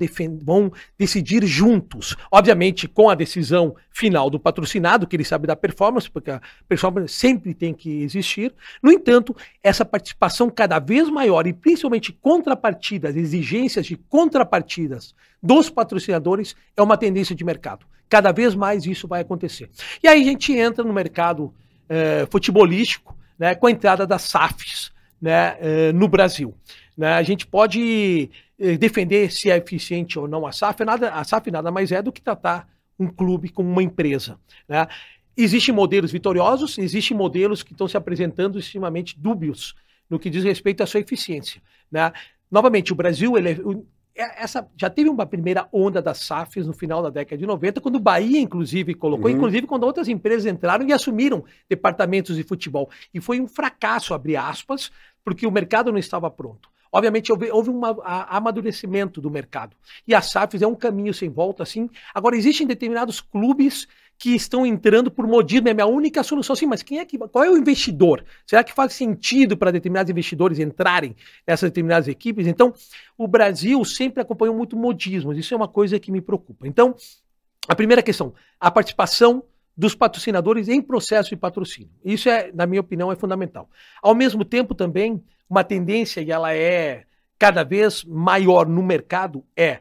decidir juntos. Obviamente, com a decisão final do patrocinado, que ele sabe da performance, porque a performance sempre tem que existir. No entanto, essa participação cada vez maior e principalmente contrapartidas, exigências de contrapartidas dos patrocinadores é uma tendência de mercado. Cada vez mais isso vai acontecer. E aí a gente entra no mercado futebolístico, né, com a entrada das SAFs, né, no Brasil. Né, a gente pode defender se é eficiente ou não a SAF. A SAF nada mais é do que tratar um clube como uma empresa. Né? Existem modelos vitoriosos, existem modelos que estão se apresentando extremamente dúbios no que diz respeito à sua eficiência. Né? Novamente, o Brasil já teve uma primeira onda das SAFs no final da década de 90, quando o Bahia, inclusive, colocou, inclusive quando outras empresas entraram e assumiram departamentos de futebol. E foi um fracasso, abre aspas, porque o mercado não estava pronto. Obviamente, houve um amadurecimento do mercado. E a SAFs é um caminho sem volta, assim. Agora, existem determinados clubes que estão entrando por modismo, é a minha única solução. Sim, mas qual é o investidor? Será que faz sentido para determinados investidores entrarem nessas determinadas equipes? Então, o Brasil sempre acompanhou muito modismos. Isso é uma coisa que me preocupa. Então, a primeira questão, a participação dos patrocinadores em processo de patrocínio. Isso, na minha opinião, é fundamental. Ao mesmo tempo, também, uma tendência, e ela é cada vez maior no mercado, é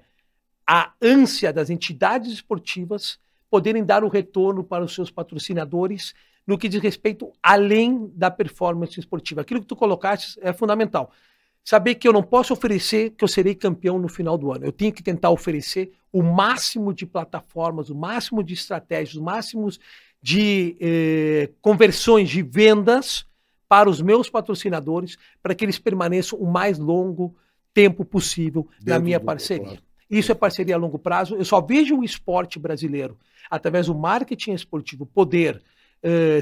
a ânsia das entidades esportivas poderem dar o retorno para os seus patrocinadores no que diz respeito além da performance esportiva. Aquilo que tu colocaste é fundamental. Saber que eu não posso oferecer que eu serei campeão no final do ano. Eu tenho que tentar oferecer o máximo de plataformas, o máximo de estratégias, o máximo de conversões de vendas para os meus patrocinadores, para que eles permaneçam o mais longo tempo possível na minha parceria. Claro. Isso é parceria a longo prazo. Eu só vejo o esporte brasileiro, através do marketing esportivo, poder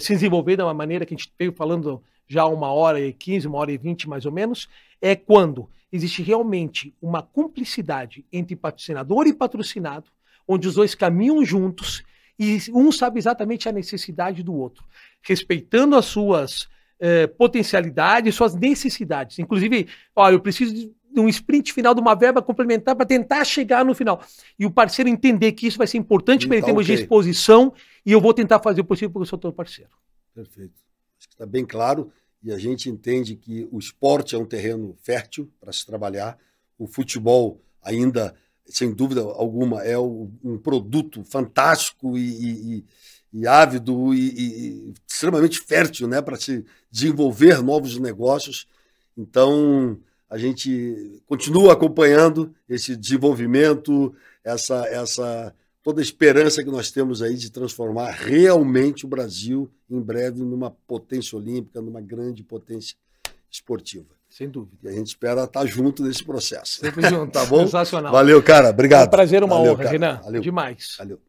se desenvolver de uma maneira que a gente veio falando já 1h15, 1h20 mais ou menos, é quando existe realmente uma cumplicidade entre patrocinador e patrocinado, onde os dois caminham juntos e um sabe exatamente a necessidade do outro, respeitando as suas potencialidades, suas necessidades. Inclusive, eu preciso de um sprint final de uma verba complementar para tentar chegar no final. E o parceiro entender que isso vai ser importante para ele ter uma disposição, e eu vou tentar fazer o possível porque eu sou teu parceiro. Perfeito. Acho que está bem claro, e a gente entende que o esporte é um terreno fértil para se trabalhar, o futebol ainda, sem dúvida alguma, é um produto fantástico e ávido e extremamente fértil, né, para se desenvolver novos negócios. Então, a gente continua acompanhando esse desenvolvimento, toda a esperança que nós temos aí de transformar realmente o Brasil, em breve, numa potência olímpica, numa grande potência esportiva. Sem dúvida. E a gente espera estar junto nesse processo. Sempre junto. Tá bom? Sensacional. Valeu, cara. Obrigado. É um prazer, uma honra, cara. Renan. Valeu. Demais. Valeu.